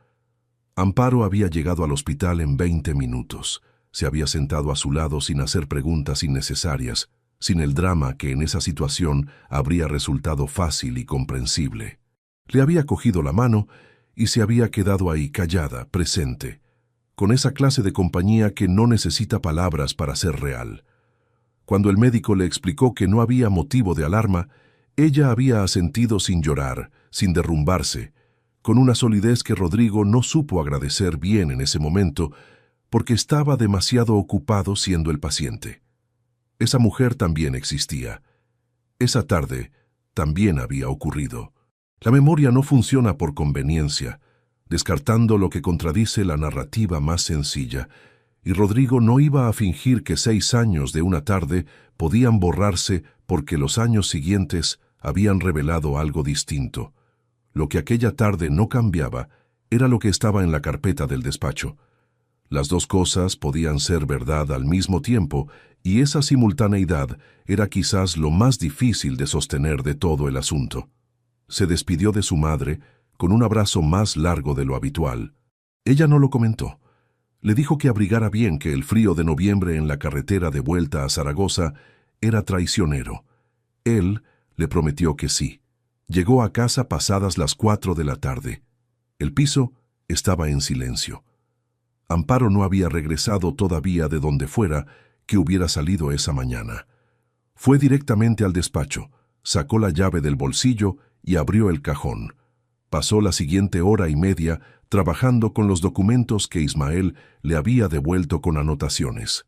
Amparo había llegado al hospital en 20 minutos. Se había sentado a su lado sin hacer preguntas innecesarias, sin el drama que en esa situación habría resultado fácil y comprensible. Le había cogido la mano y se había quedado ahí callada, presente, con esa clase de compañía que no necesita palabras para ser real. Cuando el médico le explicó que no había motivo de alarma, ella había asentido sin llorar, sin derrumbarse, con una solidez que Rodrigo no supo agradecer bien en ese momento, porque estaba demasiado ocupado siendo el paciente. Esa mujer también existía. Esa tarde también había ocurrido. La memoria no funciona por conveniencia, descartando lo que contradice la narrativa más sencilla, y Rodrigo no iba a fingir que 6 años de una tarde podían borrarse porque los años siguientes habían revelado algo distinto. Lo que aquella tarde no cambiaba era lo que estaba en la carpeta del despacho. Las dos cosas podían ser verdad al mismo tiempo, y esa simultaneidad era quizás lo más difícil de sostener de todo el asunto. Se despidió de su madre con un abrazo más largo de lo habitual. Ella no lo comentó. Le dijo que abrigara bien, que el frío de noviembre en la carretera de vuelta a Zaragoza era traicionero. Él le prometió que sí. Llegó a casa pasadas las 4 de la tarde. El piso estaba en silencio. Amparo no había regresado todavía de donde fuera que hubiera salido esa mañana. Fue directamente al despacho, sacó la llave del bolsillo y abrió el cajón. Pasó la siguiente hora y media trabajando con los documentos que Ismael le había devuelto con anotaciones.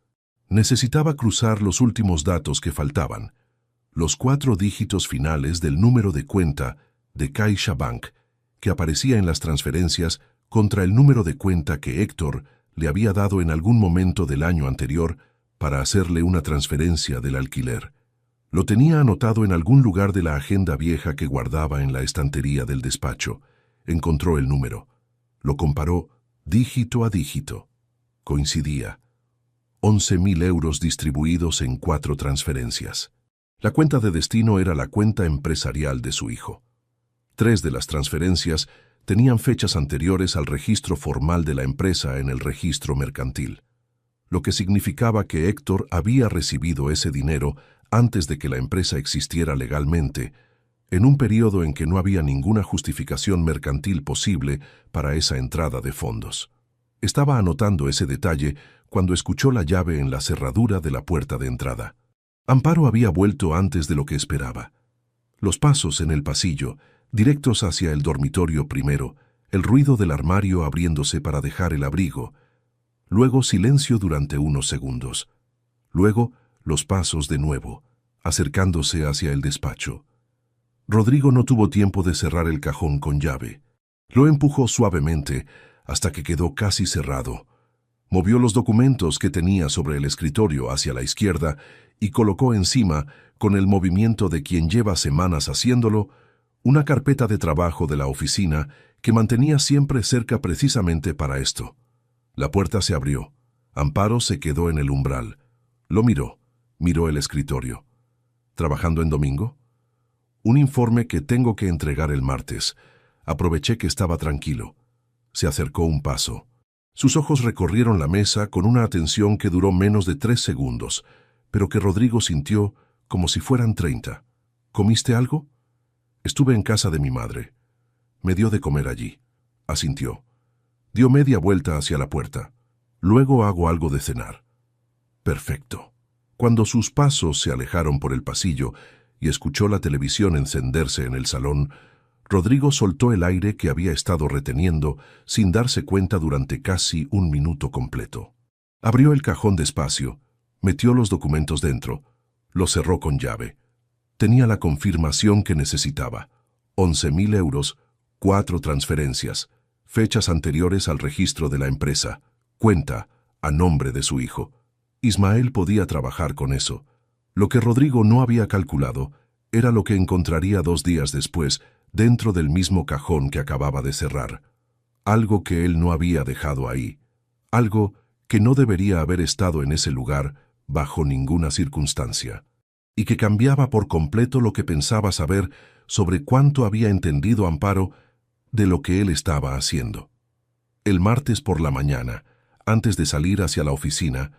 Necesitaba cruzar los últimos datos que faltaban, los 4 dígitos finales del número de cuenta de CaixaBank que aparecía en las transferencias contra el número de cuenta que Héctor le había dado en algún momento del año anterior para hacerle una transferencia del alquiler. Lo tenía anotado en algún lugar de la agenda vieja que guardaba en la estantería del despacho. Encontró el número. Lo comparó dígito a dígito. Coincidía. 11.000 euros distribuidos en 4 transferencias. La cuenta de destino era la cuenta empresarial de su hijo. 3 de las transferencias tenían fechas anteriores al registro formal de la empresa en el registro mercantil, lo que significaba que Héctor había recibido ese dinero antes de que la empresa existiera legalmente, en un periodo en que no había ninguna justificación mercantil posible para esa entrada de fondos. Estaba anotando ese detalle cuando escuchó la llave en la cerradura de la puerta de entrada. Amparo había vuelto antes de lo que esperaba. Los pasos en el pasillo, directos hacia el dormitorio primero, el ruido del armario abriéndose para dejar el abrigo, luego silencio durante unos segundos, luego los pasos de nuevo, acercándose hacia el despacho. Rodrigo no tuvo tiempo de cerrar el cajón con llave. Lo empujó suavemente hasta que quedó casi cerrado. Movió los documentos que tenía sobre el escritorio hacia la izquierda y colocó encima, con el movimiento de quien lleva semanas haciéndolo, una carpeta de trabajo de la oficina que mantenía siempre cerca precisamente para esto. La puerta se abrió. Amparo se quedó en el umbral. Lo miró el escritorio. ¿Trabajando en domingo? Un informe que tengo que entregar el martes. Aproveché que estaba tranquilo. Se acercó un paso. Sus ojos recorrieron la mesa con una atención que duró menos de 3 segundos, pero que Rodrigo sintió como si fueran 30. ¿Comiste algo? Estuve en casa de mi madre. Me dio de comer allí. Asintió. Dio media vuelta hacia la puerta. Luego hago algo de cenar. Perfecto. Cuando sus pasos se alejaron por el pasillo y escuchó la televisión encenderse en el salón, Rodrigo soltó el aire que había estado reteniendo sin darse cuenta durante casi 1 minuto completo. Abrió el cajón despacio, metió los documentos dentro, lo cerró con llave. Tenía la confirmación que necesitaba. 11.000 euros, 4 transferencias, fechas anteriores al registro de la empresa, cuenta a nombre de su hijo. Ismael podía trabajar con eso. Lo que Rodrigo no había calculado era lo que encontraría 2 días después dentro del mismo cajón que acababa de cerrar. Algo que él no había dejado ahí. Algo que no debería haber estado en ese lugar bajo ninguna circunstancia. Y que cambiaba por completo lo que pensaba saber sobre cuánto había entendido Amparo de lo que él estaba haciendo. El martes por la mañana, antes de salir hacia la oficina,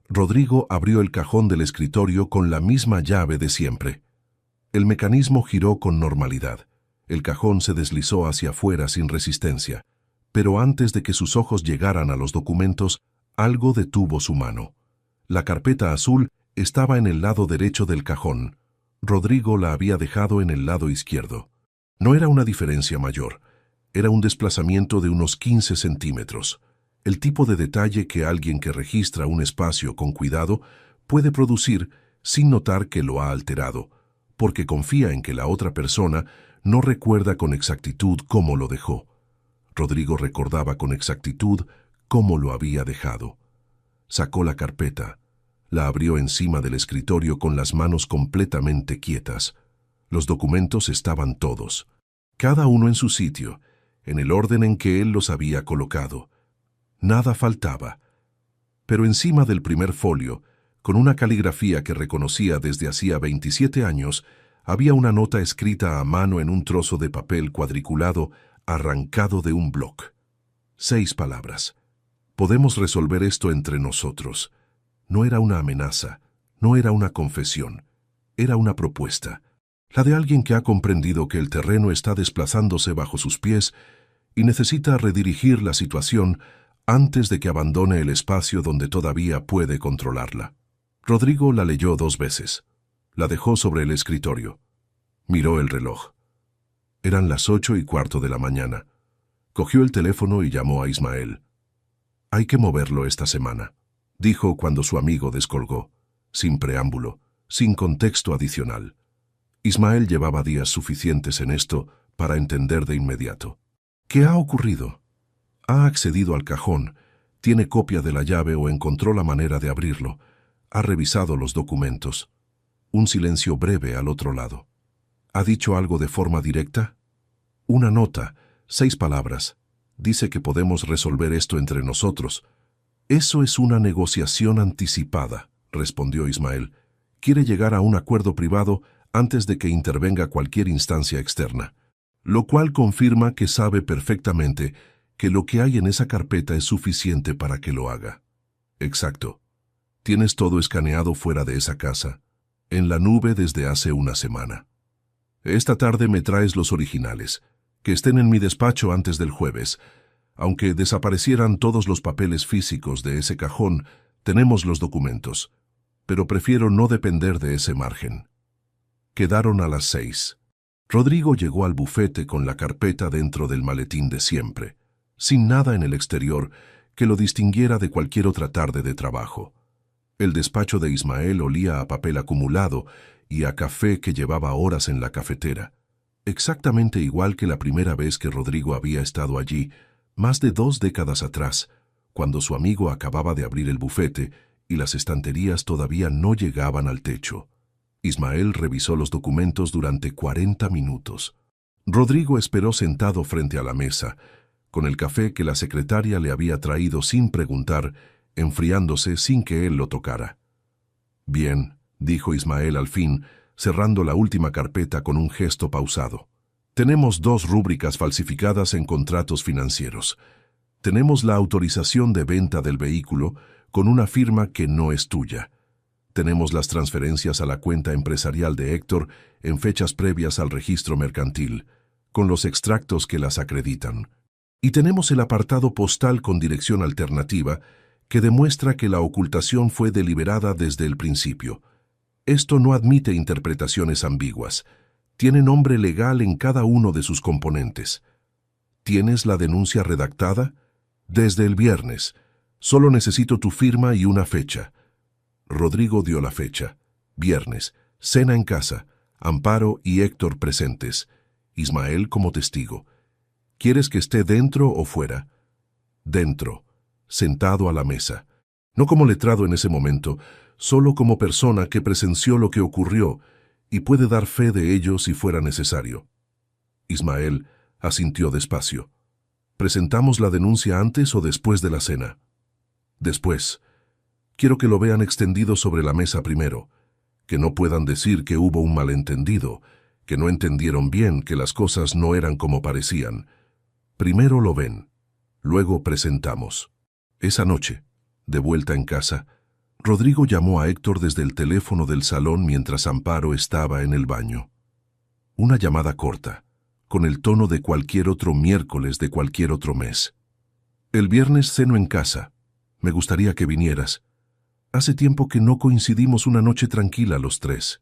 Rodrigo abrió el cajón del escritorio con la misma llave de siempre. El mecanismo giró con normalidad. El cajón se deslizó hacia afuera sin resistencia, pero antes de que sus ojos llegaran a los documentos, algo detuvo su mano. La carpeta azul estaba en el lado derecho del cajón. Rodrigo la había dejado en el lado izquierdo. No era una diferencia mayor. Era un desplazamiento de unos 15 centímetros. El tipo de detalle que alguien que registra un espacio con cuidado puede producir sin notar que lo ha alterado, porque confía en que la otra persona no recuerda con exactitud cómo lo dejó. Rodrigo recordaba con exactitud cómo lo había dejado. Sacó la carpeta. La abrió encima del escritorio con las manos completamente quietas. Los documentos estaban todos, cada uno en su sitio, en el orden en que él los había colocado. Nada faltaba. Pero encima del primer folio, con una caligrafía que reconocía desde hacía 27 años, había una nota escrita a mano en un trozo de papel cuadriculado arrancado de un bloc. 6 palabras. Podemos resolver esto entre nosotros. No era una amenaza, no era una confesión, era una propuesta. La de alguien que ha comprendido que el terreno está desplazándose bajo sus pies y necesita redirigir la situación antes de que abandone el espacio donde todavía puede controlarla. Rodrigo la leyó 2 veces. La dejó sobre el escritorio. Miró el reloj. Eran las 8:15 de la mañana. Cogió el teléfono y llamó a Ismael. «Hay que moverlo esta semana», dijo cuando su amigo descolgó, sin preámbulo, sin contexto adicional. Ismael llevaba días suficientes en esto para entender de inmediato. ¿Qué ha ocurrido? Ha accedido al cajón, tiene copia de la llave o encontró la manera de abrirlo, ha revisado los documentos. Un silencio breve al otro lado. ¿Ha dicho algo de forma directa? Una nota, 6 palabras. Dice que podemos resolver esto entre nosotros. Eso es una negociación anticipada, respondió Ismael. Quiere llegar a un acuerdo privado antes de que intervenga cualquier instancia externa, lo cual confirma que sabe perfectamente que lo que hay en esa carpeta es suficiente para que lo haga. Exacto. Tienes todo escaneado fuera de esa casa, en la nube desde hace una semana. Esta tarde me traes los originales, que estén en mi despacho antes del jueves. Aunque desaparecieran todos los papeles físicos de ese cajón, tenemos los documentos, pero prefiero no depender de ese margen. Quedaron a las 6. Rodrigo llegó al bufete con la carpeta dentro del maletín de siempre, sin nada en el exterior que lo distinguiera de cualquier otra tarde de trabajo. El despacho de Ismael olía a papel acumulado y a café que llevaba horas en la cafetera, exactamente igual que la primera vez que Rodrigo había estado allí, más de 2 décadas atrás, cuando su amigo acababa de abrir el bufete y las estanterías todavía no llegaban al techo. Ismael revisó los documentos durante 40 minutos. Rodrigo esperó sentado frente a la mesa, con el café que la secretaria le había traído sin preguntar, enfriándose sin que él lo tocara. «Bien», dijo Ismael al fin, cerrando la última carpeta con un gesto pausado. «Tenemos 2 rúbricas falsificadas en contratos financieros. Tenemos la autorización de venta del vehículo con una firma que no es tuya. Tenemos las transferencias a la cuenta empresarial de Héctor en fechas previas al registro mercantil, con los extractos que las acreditan. Y tenemos el apartado postal con dirección alternativa que demuestra que la ocultación fue deliberada desde el principio. Esto no admite interpretaciones ambiguas. Tiene nombre legal en cada uno de sus componentes. ¿Tienes la denuncia redactada? Desde el viernes. Solo necesito tu firma y una fecha». Rodrigo dio la fecha. Viernes. Cena en casa. Amparo y Héctor presentes. Ismael como testigo. ¿Quieres que esté dentro o fuera? Dentro. Sentado a la mesa. No como letrado en ese momento, solo como persona que presenció lo que ocurrió y puede dar fe de ello si fuera necesario. Ismael asintió despacio. ¿Presentamos la denuncia antes o después de la cena? Después. Quiero que lo vean extendido sobre la mesa primero, que no puedan decir que hubo un malentendido, que no entendieron bien, que las cosas no eran como parecían. Primero lo ven, luego presentamos. Esa noche, de vuelta en casa, Rodrigo llamó a Héctor desde el teléfono del salón mientras Amparo estaba en el baño. Una llamada corta, con el tono de cualquier otro miércoles de cualquier otro mes. El viernes ceno en casa. Me gustaría que vinieras. Hace tiempo que no coincidimos una noche tranquila los tres.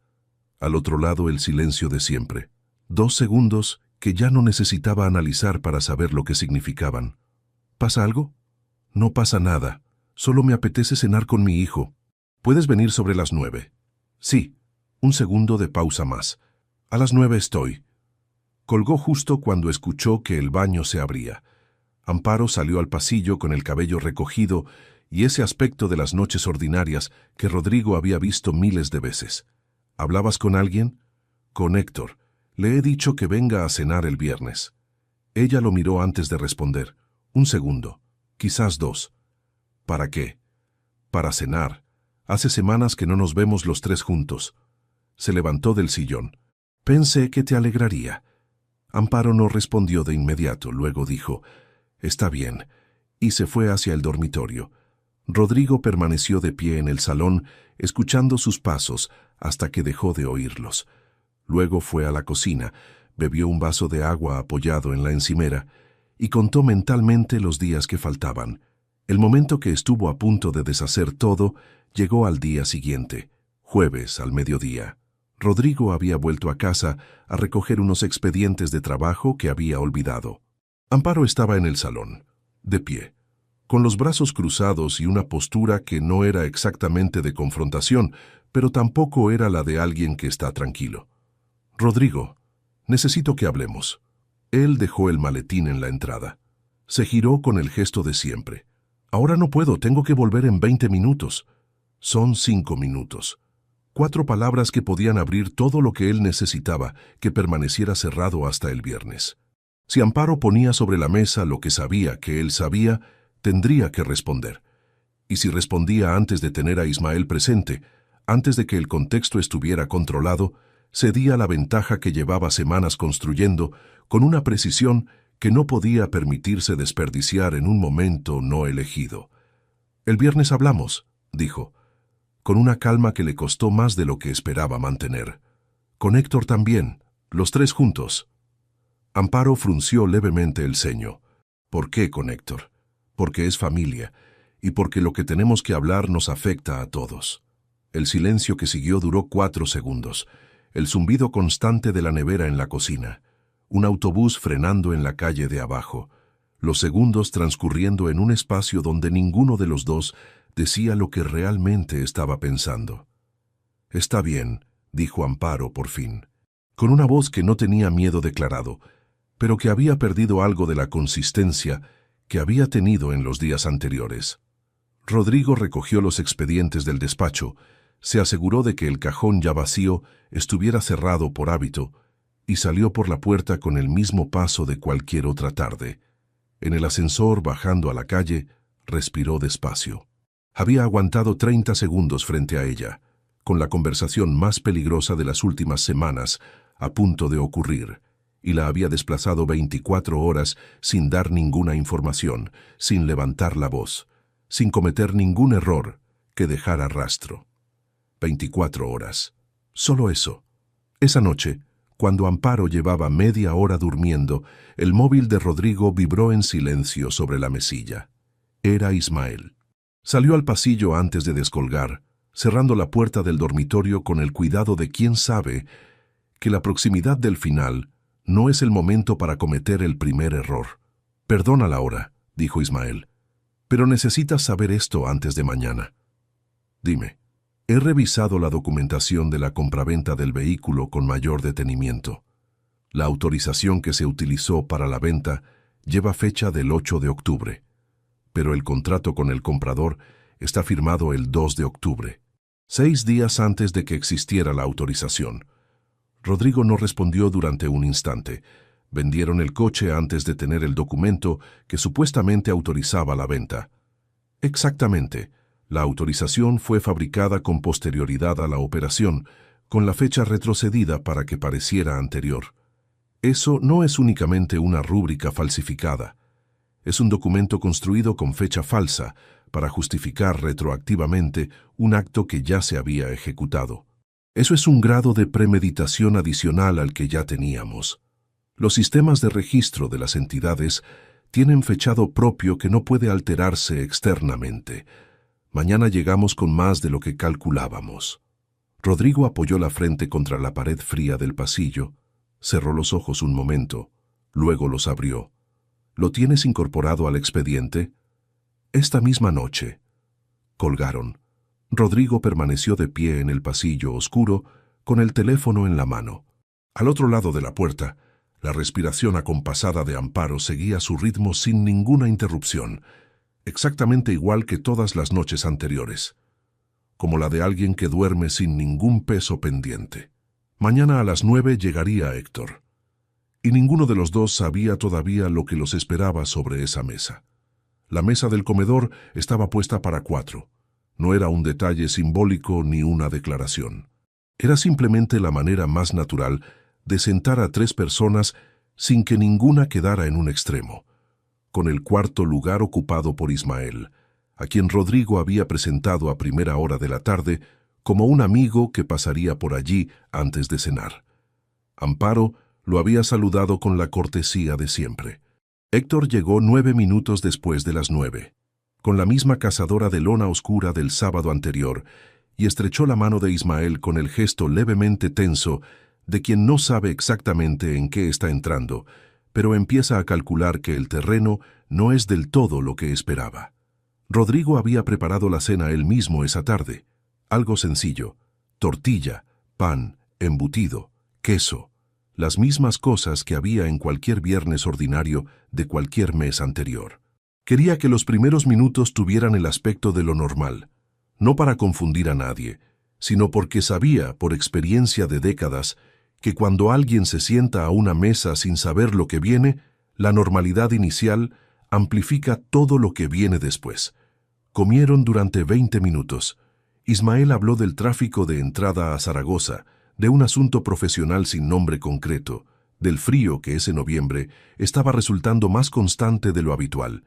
Al otro lado el silencio de siempre. 2 segundos que ya no necesitaba analizar para saber lo que significaban. ¿Pasa algo? No pasa nada. Solo me apetece cenar con mi hijo. ¿Puedes venir sobre las 9? Sí. Un segundo de pausa más. A las 9 estoy. Colgó justo cuando escuchó que el baño se abría. Amparo salió al pasillo con el cabello recogido y ese aspecto de las noches ordinarias que Rodrigo había visto miles de veces. ¿Hablabas con alguien? Con Héctor. Le he dicho que venga a cenar el viernes. Ella lo miró antes de responder. 1 segundo. Quizás 2. ¿Para qué? Para cenar. Hace semanas que no nos vemos los 3 juntos. Se levantó del sillón. Pensé que te alegraría. Amparo no respondió de inmediato, luego dijo, «Está bien», y se fue hacia el dormitorio. Rodrigo permaneció de pie en el salón, escuchando sus pasos hasta que dejó de oírlos. Luego fue a la cocina, bebió un vaso de agua apoyado en la encimera y contó mentalmente los días que faltaban. El momento que estuvo a punto de deshacer todo llegó al día siguiente, jueves al mediodía. Rodrigo había vuelto a casa a recoger unos expedientes de trabajo que había olvidado. Amparo estaba en el salón, de pie, con los brazos cruzados y una postura que no era exactamente de confrontación, pero tampoco era la de alguien que está tranquilo. «Rodrigo, necesito que hablemos». Él dejó el maletín en la entrada. Se giró con el gesto de siempre. «Ahora no puedo, tengo que volver en 20 minutos». Son 5 minutos. 4 palabras que podían abrir todo lo que él necesitaba, que permaneciera cerrado hasta el viernes. Si Amparo ponía sobre la mesa lo que sabía que él sabía, tendría que responder. Y si respondía antes de tener a Ismael presente, antes de que el contexto estuviera controlado, cedía la ventaja que llevaba semanas construyendo con una precisión que no podía permitirse desperdiciar en un momento no elegido. «El viernes hablamos», dijo, con una calma que le costó más de lo que esperaba mantener. «Con Héctor también, los 3 juntos». Amparo frunció levemente el ceño. «¿Por qué con Héctor? Porque es familia, y porque lo que tenemos que hablar nos afecta a todos». El silencio que siguió duró 4 segundos. El zumbido constante de la nevera en la cocina. Un autobús frenando en la calle de abajo. Los segundos transcurriendo en un espacio donde ninguno de los dos decía lo que realmente estaba pensando. «Está bien», dijo Amparo por fin, con una voz que no tenía miedo declarado, pero que había perdido algo de la consistencia que había tenido en los días anteriores. Rodrigo recogió los expedientes del despacho, se aseguró de que el cajón ya vacío estuviera cerrado por hábito y salió por la puerta con el mismo paso de cualquier otra tarde. En el ascensor, bajando a la calle, respiró despacio. Había aguantado 30 segundos frente a ella, con la conversación más peligrosa de las últimas semanas a punto de ocurrir, y la había desplazado 24 horas sin dar ninguna información, sin levantar la voz, sin cometer ningún error que dejara rastro. 24 horas. Solo eso. Esa noche, cuando Amparo llevaba media hora durmiendo, el móvil de Rodrigo vibró en silencio sobre la mesilla. Era Ismael. Salió al pasillo antes de descolgar, cerrando la puerta del dormitorio con el cuidado de quien sabe que la proximidad del final no es el momento para cometer el primer error. «Perdona la hora», dijo Ismael, «pero necesitas saber esto antes de mañana». «Dime». «He revisado la documentación de la compraventa del vehículo con mayor detenimiento. La autorización que se utilizó para la venta lleva fecha del 8 de octubre. Pero el contrato con el comprador Está firmado el 2 de octubre, 6 días antes de que existiera la autorización. Rodrigo no respondió durante un instante. Vendieron el coche antes de tener el documento que supuestamente autorizaba la venta. Exactamente. La autorización fue fabricada con posterioridad a la operación, con la fecha retrocedida para que pareciera anterior. Eso no es únicamente una rúbrica falsificada. Es un documento construido con fecha falsa para justificar retroactivamente un acto que ya se había ejecutado. Eso es un grado de premeditación adicional al que ya teníamos. Los sistemas de registro de las entidades tienen fechado propio que no puede alterarse externamente. Mañana llegamos con más de lo que calculábamos. Rodrigo apoyó la frente contra la pared fría del pasillo, cerró los ojos un momento, luego los abrió. ¿Lo tienes incorporado al expediente? Esta misma noche. Colgaron. Rodrigo permaneció de pie en el pasillo oscuro, con el teléfono en la mano. Al otro lado de la puerta, la respiración acompasada de Amparo seguía su ritmo sin ninguna interrupción, exactamente igual que todas las noches anteriores, como la de alguien que duerme sin ningún peso pendiente. Mañana a las 9 llegaría Héctor, y ninguno de los dos sabía todavía lo que los esperaba sobre esa mesa. La mesa del comedor estaba puesta para 4. No era un detalle simbólico ni una declaración. Era simplemente la manera más natural de sentar a 3 personas sin que ninguna quedara en un extremo, con el cuarto lugar ocupado por Ismael, a quien Rodrigo había presentado a primera hora de la tarde como un amigo que pasaría por allí antes de cenar. Amparo lo había saludado con la cortesía de siempre. Héctor llegó 9 minutos después de las 9, con la misma cazadora de lona oscura del sábado anterior, y estrechó la mano de Ismael con el gesto levemente tenso de quien no sabe exactamente en qué está entrando, pero empieza a calcular que el terreno no es del todo lo que esperaba. Rodrigo había preparado la cena él mismo esa tarde. Algo sencillo: tortilla, pan, embutido, queso, las mismas cosas que había en cualquier viernes ordinario de cualquier mes anterior. Quería que los primeros minutos tuvieran el aspecto de lo normal, no para confundir a nadie, sino porque sabía, por experiencia de décadas, que cuando alguien se sienta a una mesa sin saber lo que viene, la normalidad inicial amplifica todo lo que viene después. Comieron durante 20 minutos. Ismael habló del tráfico de entrada a Zaragoza, de un asunto profesional sin nombre concreto, del frío que ese noviembre estaba resultando más constante de lo habitual.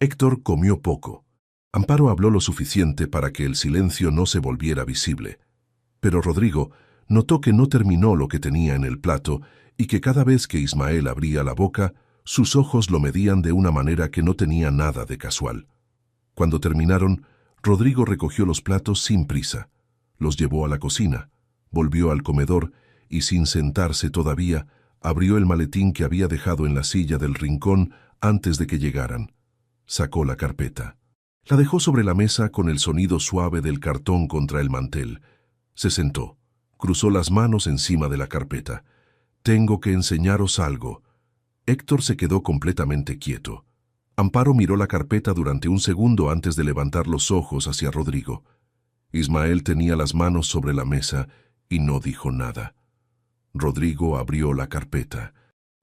Héctor comió poco. Amparo habló lo suficiente para que el silencio no se volviera visible. Pero Rodrigo notó que no terminó lo que tenía en el plato y que cada vez que Ismael abría la boca, sus ojos lo medían de una manera que no tenía nada de casual. Cuando terminaron, Rodrigo recogió los platos sin prisa, los llevó a la cocina, volvió al comedor y, sin sentarse todavía, abrió el maletín que había dejado en la silla del rincón antes de que llegaran. Sacó la carpeta. La dejó sobre la mesa con el sonido suave del cartón contra el mantel. Se sentó. Cruzó las manos encima de la carpeta. «Tengo que enseñaros algo». Héctor se quedó completamente quieto. Amparo miró la carpeta durante un segundo antes de levantar los ojos hacia Rodrigo. Ismael tenía las manos sobre la mesa y no dijo nada. Rodrigo abrió la carpeta.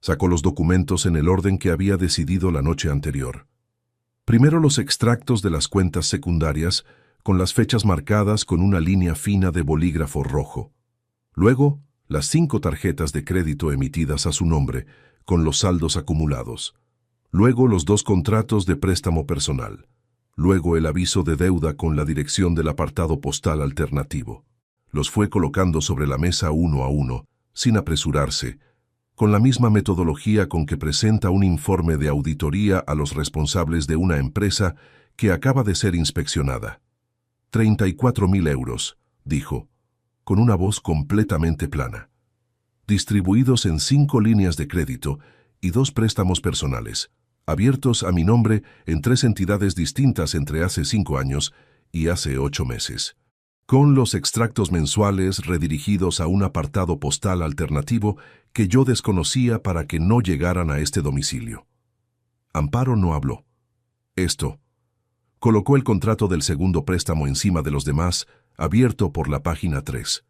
Sacó los documentos en el orden que había decidido la noche anterior. Primero los extractos de las cuentas secundarias, con las fechas marcadas con una línea fina de bolígrafo rojo. Luego, las 5 tarjetas de crédito emitidas a su nombre, con los saldos acumulados. Luego los 2 contratos de préstamo personal. Luego el aviso de deuda con la dirección del apartado postal alternativo. Los fue colocando sobre la mesa uno a uno, sin apresurarse, con la misma metodología con que presenta un informe de auditoría a los responsables de una empresa que acaba de ser inspeccionada. 34.000 euros, dijo, con una voz completamente plana. Distribuidos en 5 líneas de crédito y 2 préstamos personales, abiertos a mi nombre en 3 entidades distintas entre hace 5 años y hace 8 meses. Con los extractos mensuales redirigidos a un apartado postal alternativo que yo desconocía para que no llegaran a este domicilio. Amparo no habló. Esto, Colocó el contrato del segundo préstamo encima de los demás, abierto por la página 3.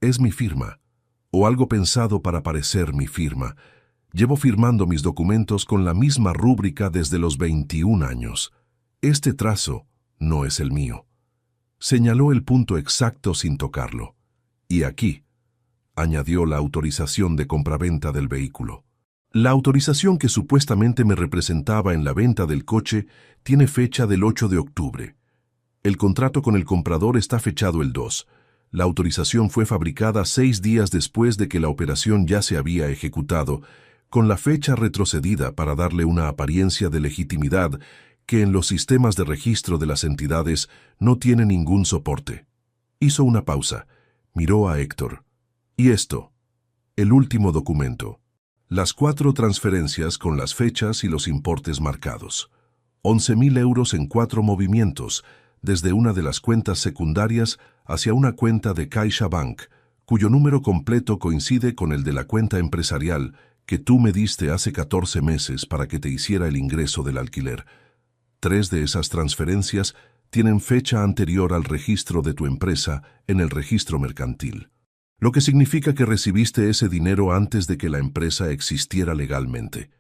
Es mi firma, o algo pensado para parecer mi firma. Llevo firmando mis documentos con la misma rúbrica desde los 21 años. Este trazo no es el mío. Señaló el punto exacto sin tocarlo. Y aquí, añadió la autorización de compraventa del vehículo. La autorización que supuestamente me representaba en la venta del coche tiene fecha del 8 de octubre. El contrato con el comprador está fechado el 2. La autorización fue fabricada 6 días después de que la operación ya se había ejecutado, con la fecha retrocedida para darle una apariencia de legitimidad que en los sistemas de registro de las entidades no tiene ningún soporte. Hizo una pausa, miró a Héctor. ¿Y esto? El último documento. Las 4 transferencias con las fechas y los importes marcados. 11.000 euros en 4 movimientos, desde una de las cuentas secundarias hacia una cuenta de CaixaBank, cuyo número completo coincide con el de la cuenta empresarial que tú me diste hace 14 meses para que te hiciera el ingreso del alquiler. 3 de esas transferencias tienen fecha anterior al registro de tu empresa en el registro mercantil, lo que significa que recibiste ese dinero antes de que la empresa existiera legalmente.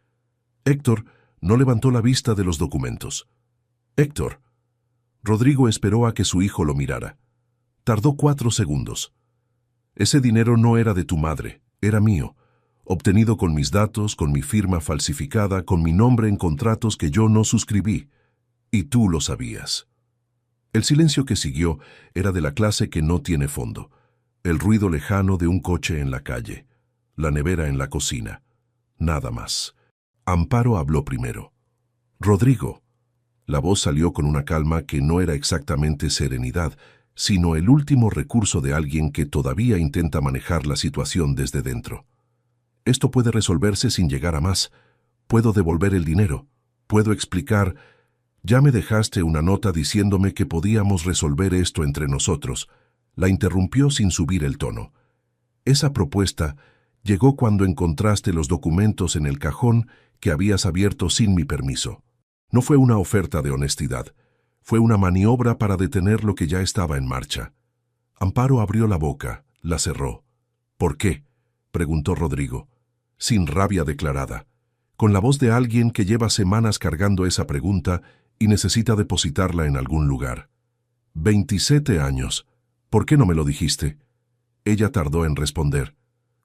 Héctor no levantó la vista de los documentos. Héctor. Rodrigo esperó a que su hijo lo mirara. Tardó 4 segundos. Ese dinero no era de tu madre, era mío, obtenido con mis datos, con mi firma falsificada, con mi nombre en contratos que yo no suscribí. Y tú lo sabías. El silencio que siguió era de la clase que no tiene fondo. El ruido lejano de un coche en la calle, la nevera en la cocina. Nada más. Amparo habló primero. Rodrigo. La voz salió con una calma que no era exactamente serenidad, sino el último recurso de alguien que todavía intenta manejar la situación desde dentro. Esto puede resolverse sin llegar a más. Puedo devolver el dinero. Puedo explicar. Ya me dejaste una nota diciéndome que podíamos resolver esto entre nosotros. La interrumpió sin subir el tono. Esa propuesta llegó cuando encontraste los documentos en el cajón que habías abierto sin mi permiso. No fue una oferta de honestidad. Fue una maniobra para detener lo que ya estaba en marcha. Amparo abrió la boca, la cerró. ¿Por qué?, preguntó Rodrigo, sin rabia declarada, con la voz de alguien que lleva semanas cargando esa pregunta y necesita depositarla en algún lugar. 27 años. ¿Por qué no me lo dijiste? Ella tardó en responder.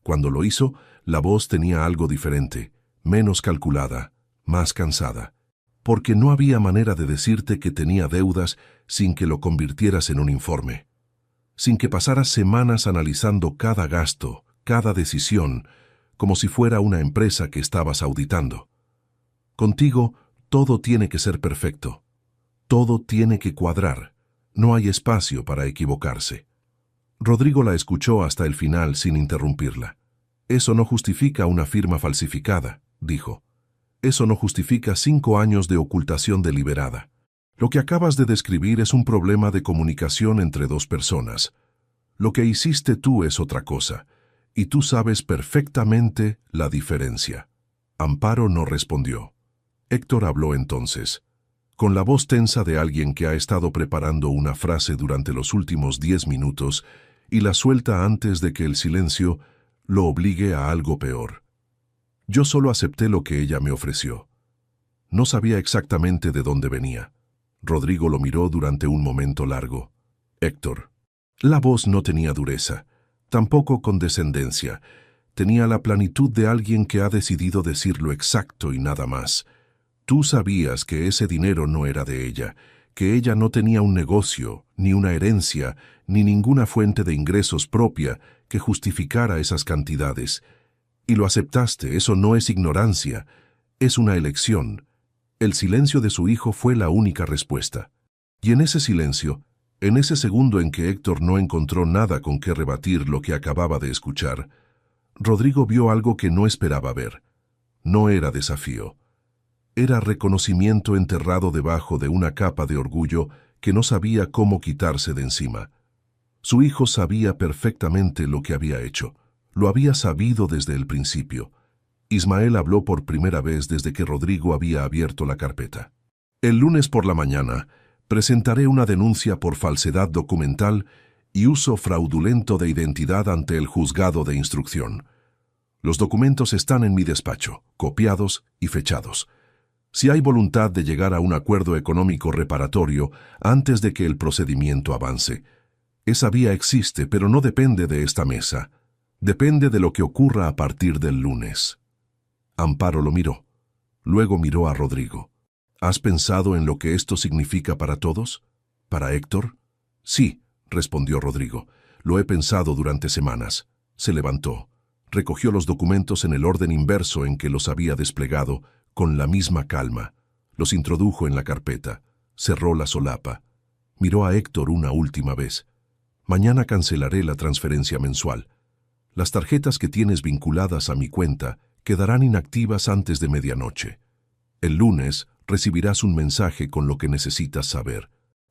Cuando lo hizo, la voz tenía algo diferente, menos calculada, más cansada. Porque no había manera de decirte que tenía deudas sin que lo convirtieras en un informe. Sin que pasaras semanas analizando cada gasto, cada decisión, como si fuera una empresa que estabas auditando. Contigo, todo tiene que ser perfecto. Todo tiene que cuadrar. No hay espacio para equivocarse. Rodrigo la escuchó hasta el final sin interrumpirla. Eso no justifica una firma falsificada, dijo. Eso no justifica 5 años de ocultación deliberada. Lo que acabas de describir es un problema de comunicación entre 2 personas. Lo que hiciste tú es otra cosa, y tú sabes perfectamente la diferencia. Amparo no respondió. Héctor habló entonces, con la voz tensa de alguien que ha estado preparando una frase durante los últimos 10 minutos y la suelta antes de que el silencio lo obligue a algo peor. Yo solo acepté lo que ella me ofreció. No sabía exactamente de dónde venía. Rodrigo lo miró durante un momento largo. Héctor. La voz no tenía dureza, tampoco condescendencia. Tenía la planitud de alguien que ha decidido decir lo exacto y nada más. Tú sabías que ese dinero no era de ella, que ella no tenía un negocio, ni una herencia, ni ninguna fuente de ingresos propia que justificara esas cantidades. Y lo aceptaste, eso no es ignorancia, es una elección. El silencio de su hijo fue la única respuesta. Y en ese silencio, en ese segundo en que Héctor no encontró nada con qué rebatir lo que acababa de escuchar, Rodrigo vio algo que no esperaba ver. No era desafío. Era reconocimiento enterrado debajo de una capa de orgullo que no sabía cómo quitarse de encima. Su hijo sabía perfectamente lo que había hecho. Lo había sabido desde el principio. Ismael habló por primera vez desde que Rodrigo había abierto la carpeta. El lunes por la mañana presentaré una denuncia por falsedad documental y uso fraudulento de identidad ante el juzgado de instrucción. Los documentos están en mi despacho, copiados y fechados. Si hay voluntad de llegar a un acuerdo económico reparatorio antes de que el procedimiento avance, esa vía existe, pero no depende de esta mesa. Depende de lo que ocurra a partir del lunes. Amparo lo miró. Luego miró a Rodrigo. ¿Has pensado en lo que esto significa para todos? ¿Para Héctor? Sí, respondió Rodrigo. Lo he pensado durante semanas. Se levantó. Recogió los documentos en el orden inverso en que los había desplegado, con la misma calma. Los introdujo en la carpeta. Cerró la solapa. Miró a Héctor una última vez. Mañana cancelaré la transferencia mensual. Las tarjetas que tienes vinculadas a mi cuenta quedarán inactivas antes de medianoche. El lunes recibirás un mensaje con lo que necesitas saber.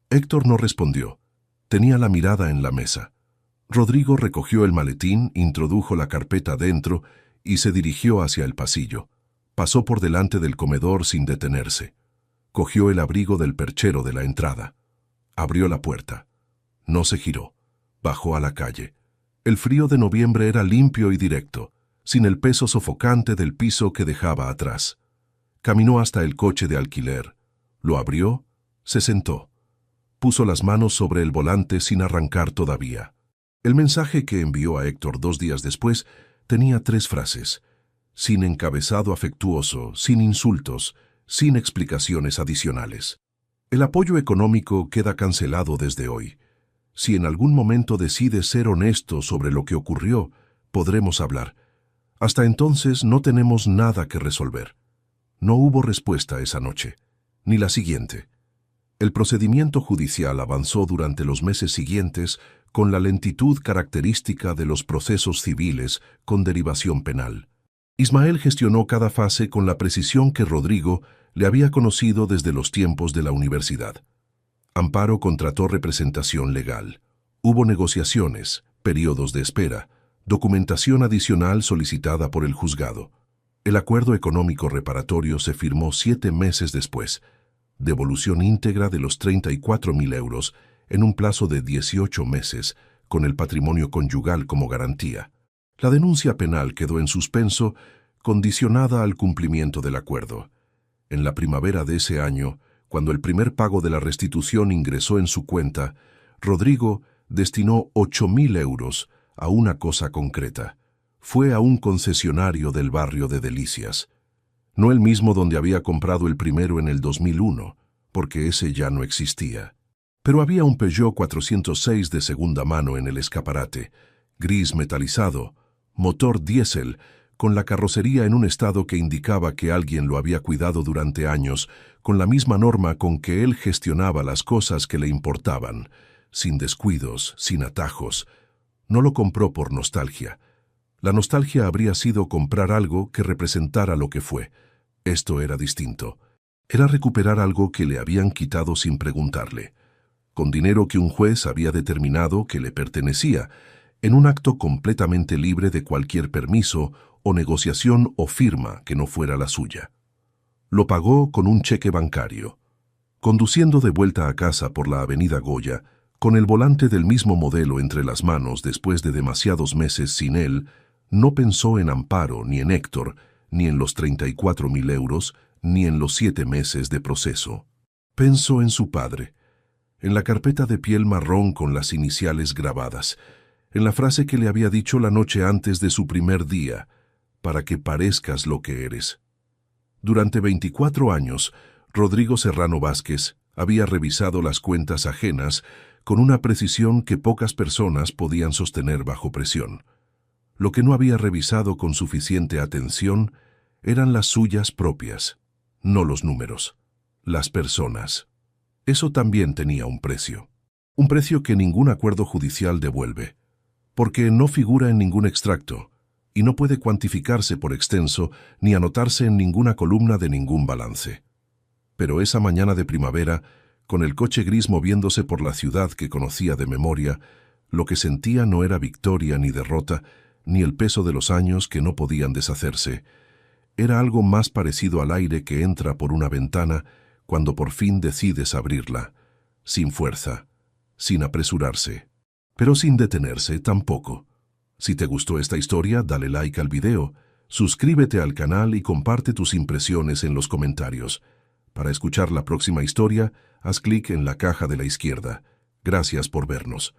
Héctor no respondió. Tenía la mirada en la mesa. Rodrigo recogió el maletín, introdujo la carpeta dentro y se dirigió hacia el pasillo. Pasó por delante del comedor sin detenerse. Cogió el abrigo del perchero de la entrada. Abrió la puerta. No se giró. Bajó a la calle. El frío de noviembre era limpio y directo, sin el peso sofocante del piso que dejaba atrás. Caminó hasta el coche de alquiler. Lo abrió, se sentó. Puso las manos sobre el volante sin arrancar todavía. El mensaje que envió a Héctor 2 días después tenía 3 frases. Sin encabezado afectuoso, sin insultos, sin explicaciones adicionales. El apoyo económico queda cancelado desde hoy. Si en algún momento decides ser honesto sobre lo que ocurrió, podremos hablar. Hasta entonces no tenemos nada que resolver. No hubo respuesta esa noche, ni la siguiente. El procedimiento judicial avanzó durante los meses siguientes con la lentitud característica de los procesos civiles con derivación penal. Ismael gestionó cada fase con la precisión que Rodrigo le había conocido desde los tiempos de la universidad. Amparo contrató representación legal. Hubo negociaciones, periodos de espera, documentación adicional solicitada por el juzgado. El acuerdo económico reparatorio se firmó 7 meses después. Devolución íntegra de los 34.000 euros en un plazo de 18 meses, con el patrimonio conyugal como garantía. La denuncia penal quedó en suspenso, condicionada al cumplimiento del acuerdo. En la primavera de ese año, cuando el primer pago de la restitución ingresó en su cuenta, Rodrigo destinó 8.000 euros a una cosa concreta. Fue a un concesionario del barrio de Delicias. No el mismo donde había comprado el primero en el 2001, porque ese ya no existía. Pero había un Peugeot 406 de segunda mano en el escaparate, gris metalizado, motor diésel, con la carrocería en un estado que indicaba que alguien lo había cuidado durante años, con la misma norma con que él gestionaba las cosas que le importaban, sin descuidos, sin atajos. No lo compró por nostalgia. La nostalgia habría sido comprar algo que representara lo que fue. Esto era distinto. Era recuperar algo que le habían quitado sin preguntarle, con dinero que un juez había determinado que le pertenecía, en un acto completamente libre de cualquier permiso o negociación o firma que no fuera la suya. Lo pagó con un cheque bancario. Conduciendo de vuelta a casa por la avenida Goya, con el volante del mismo modelo entre las manos después de demasiados meses sin él, no pensó en Amparo ni en Héctor, ni en los 34.000 euros, ni en los 7 meses de proceso. Pensó en su padre, en la carpeta de piel marrón con las iniciales grabadas, en la frase que le había dicho la noche antes de su primer día, para que parezcas lo que eres. Durante 24 años, Rodrigo Serrano Vázquez había revisado las cuentas ajenas con una precisión que pocas personas podían sostener bajo presión. Lo que no había revisado con suficiente atención eran las suyas propias, no los números, las personas. Eso también tenía un precio que ningún acuerdo judicial devuelve, porque no figura en ningún extracto y no puede cuantificarse por extenso ni anotarse en ninguna columna de ningún balance. Pero esa mañana de primavera, con el coche gris moviéndose por la ciudad que conocía de memoria, lo que sentía no era victoria ni derrota, ni el peso de los años que no podían deshacerse. Era algo más parecido al aire que entra por una ventana cuando por fin decides abrirla, sin fuerza, sin apresurarse, pero sin detenerse tampoco. Si te gustó esta historia, dale like al video, suscríbete al canal y comparte tus impresiones en los comentarios. Para escuchar la próxima historia, haz clic en la caja de la izquierda. Gracias por vernos.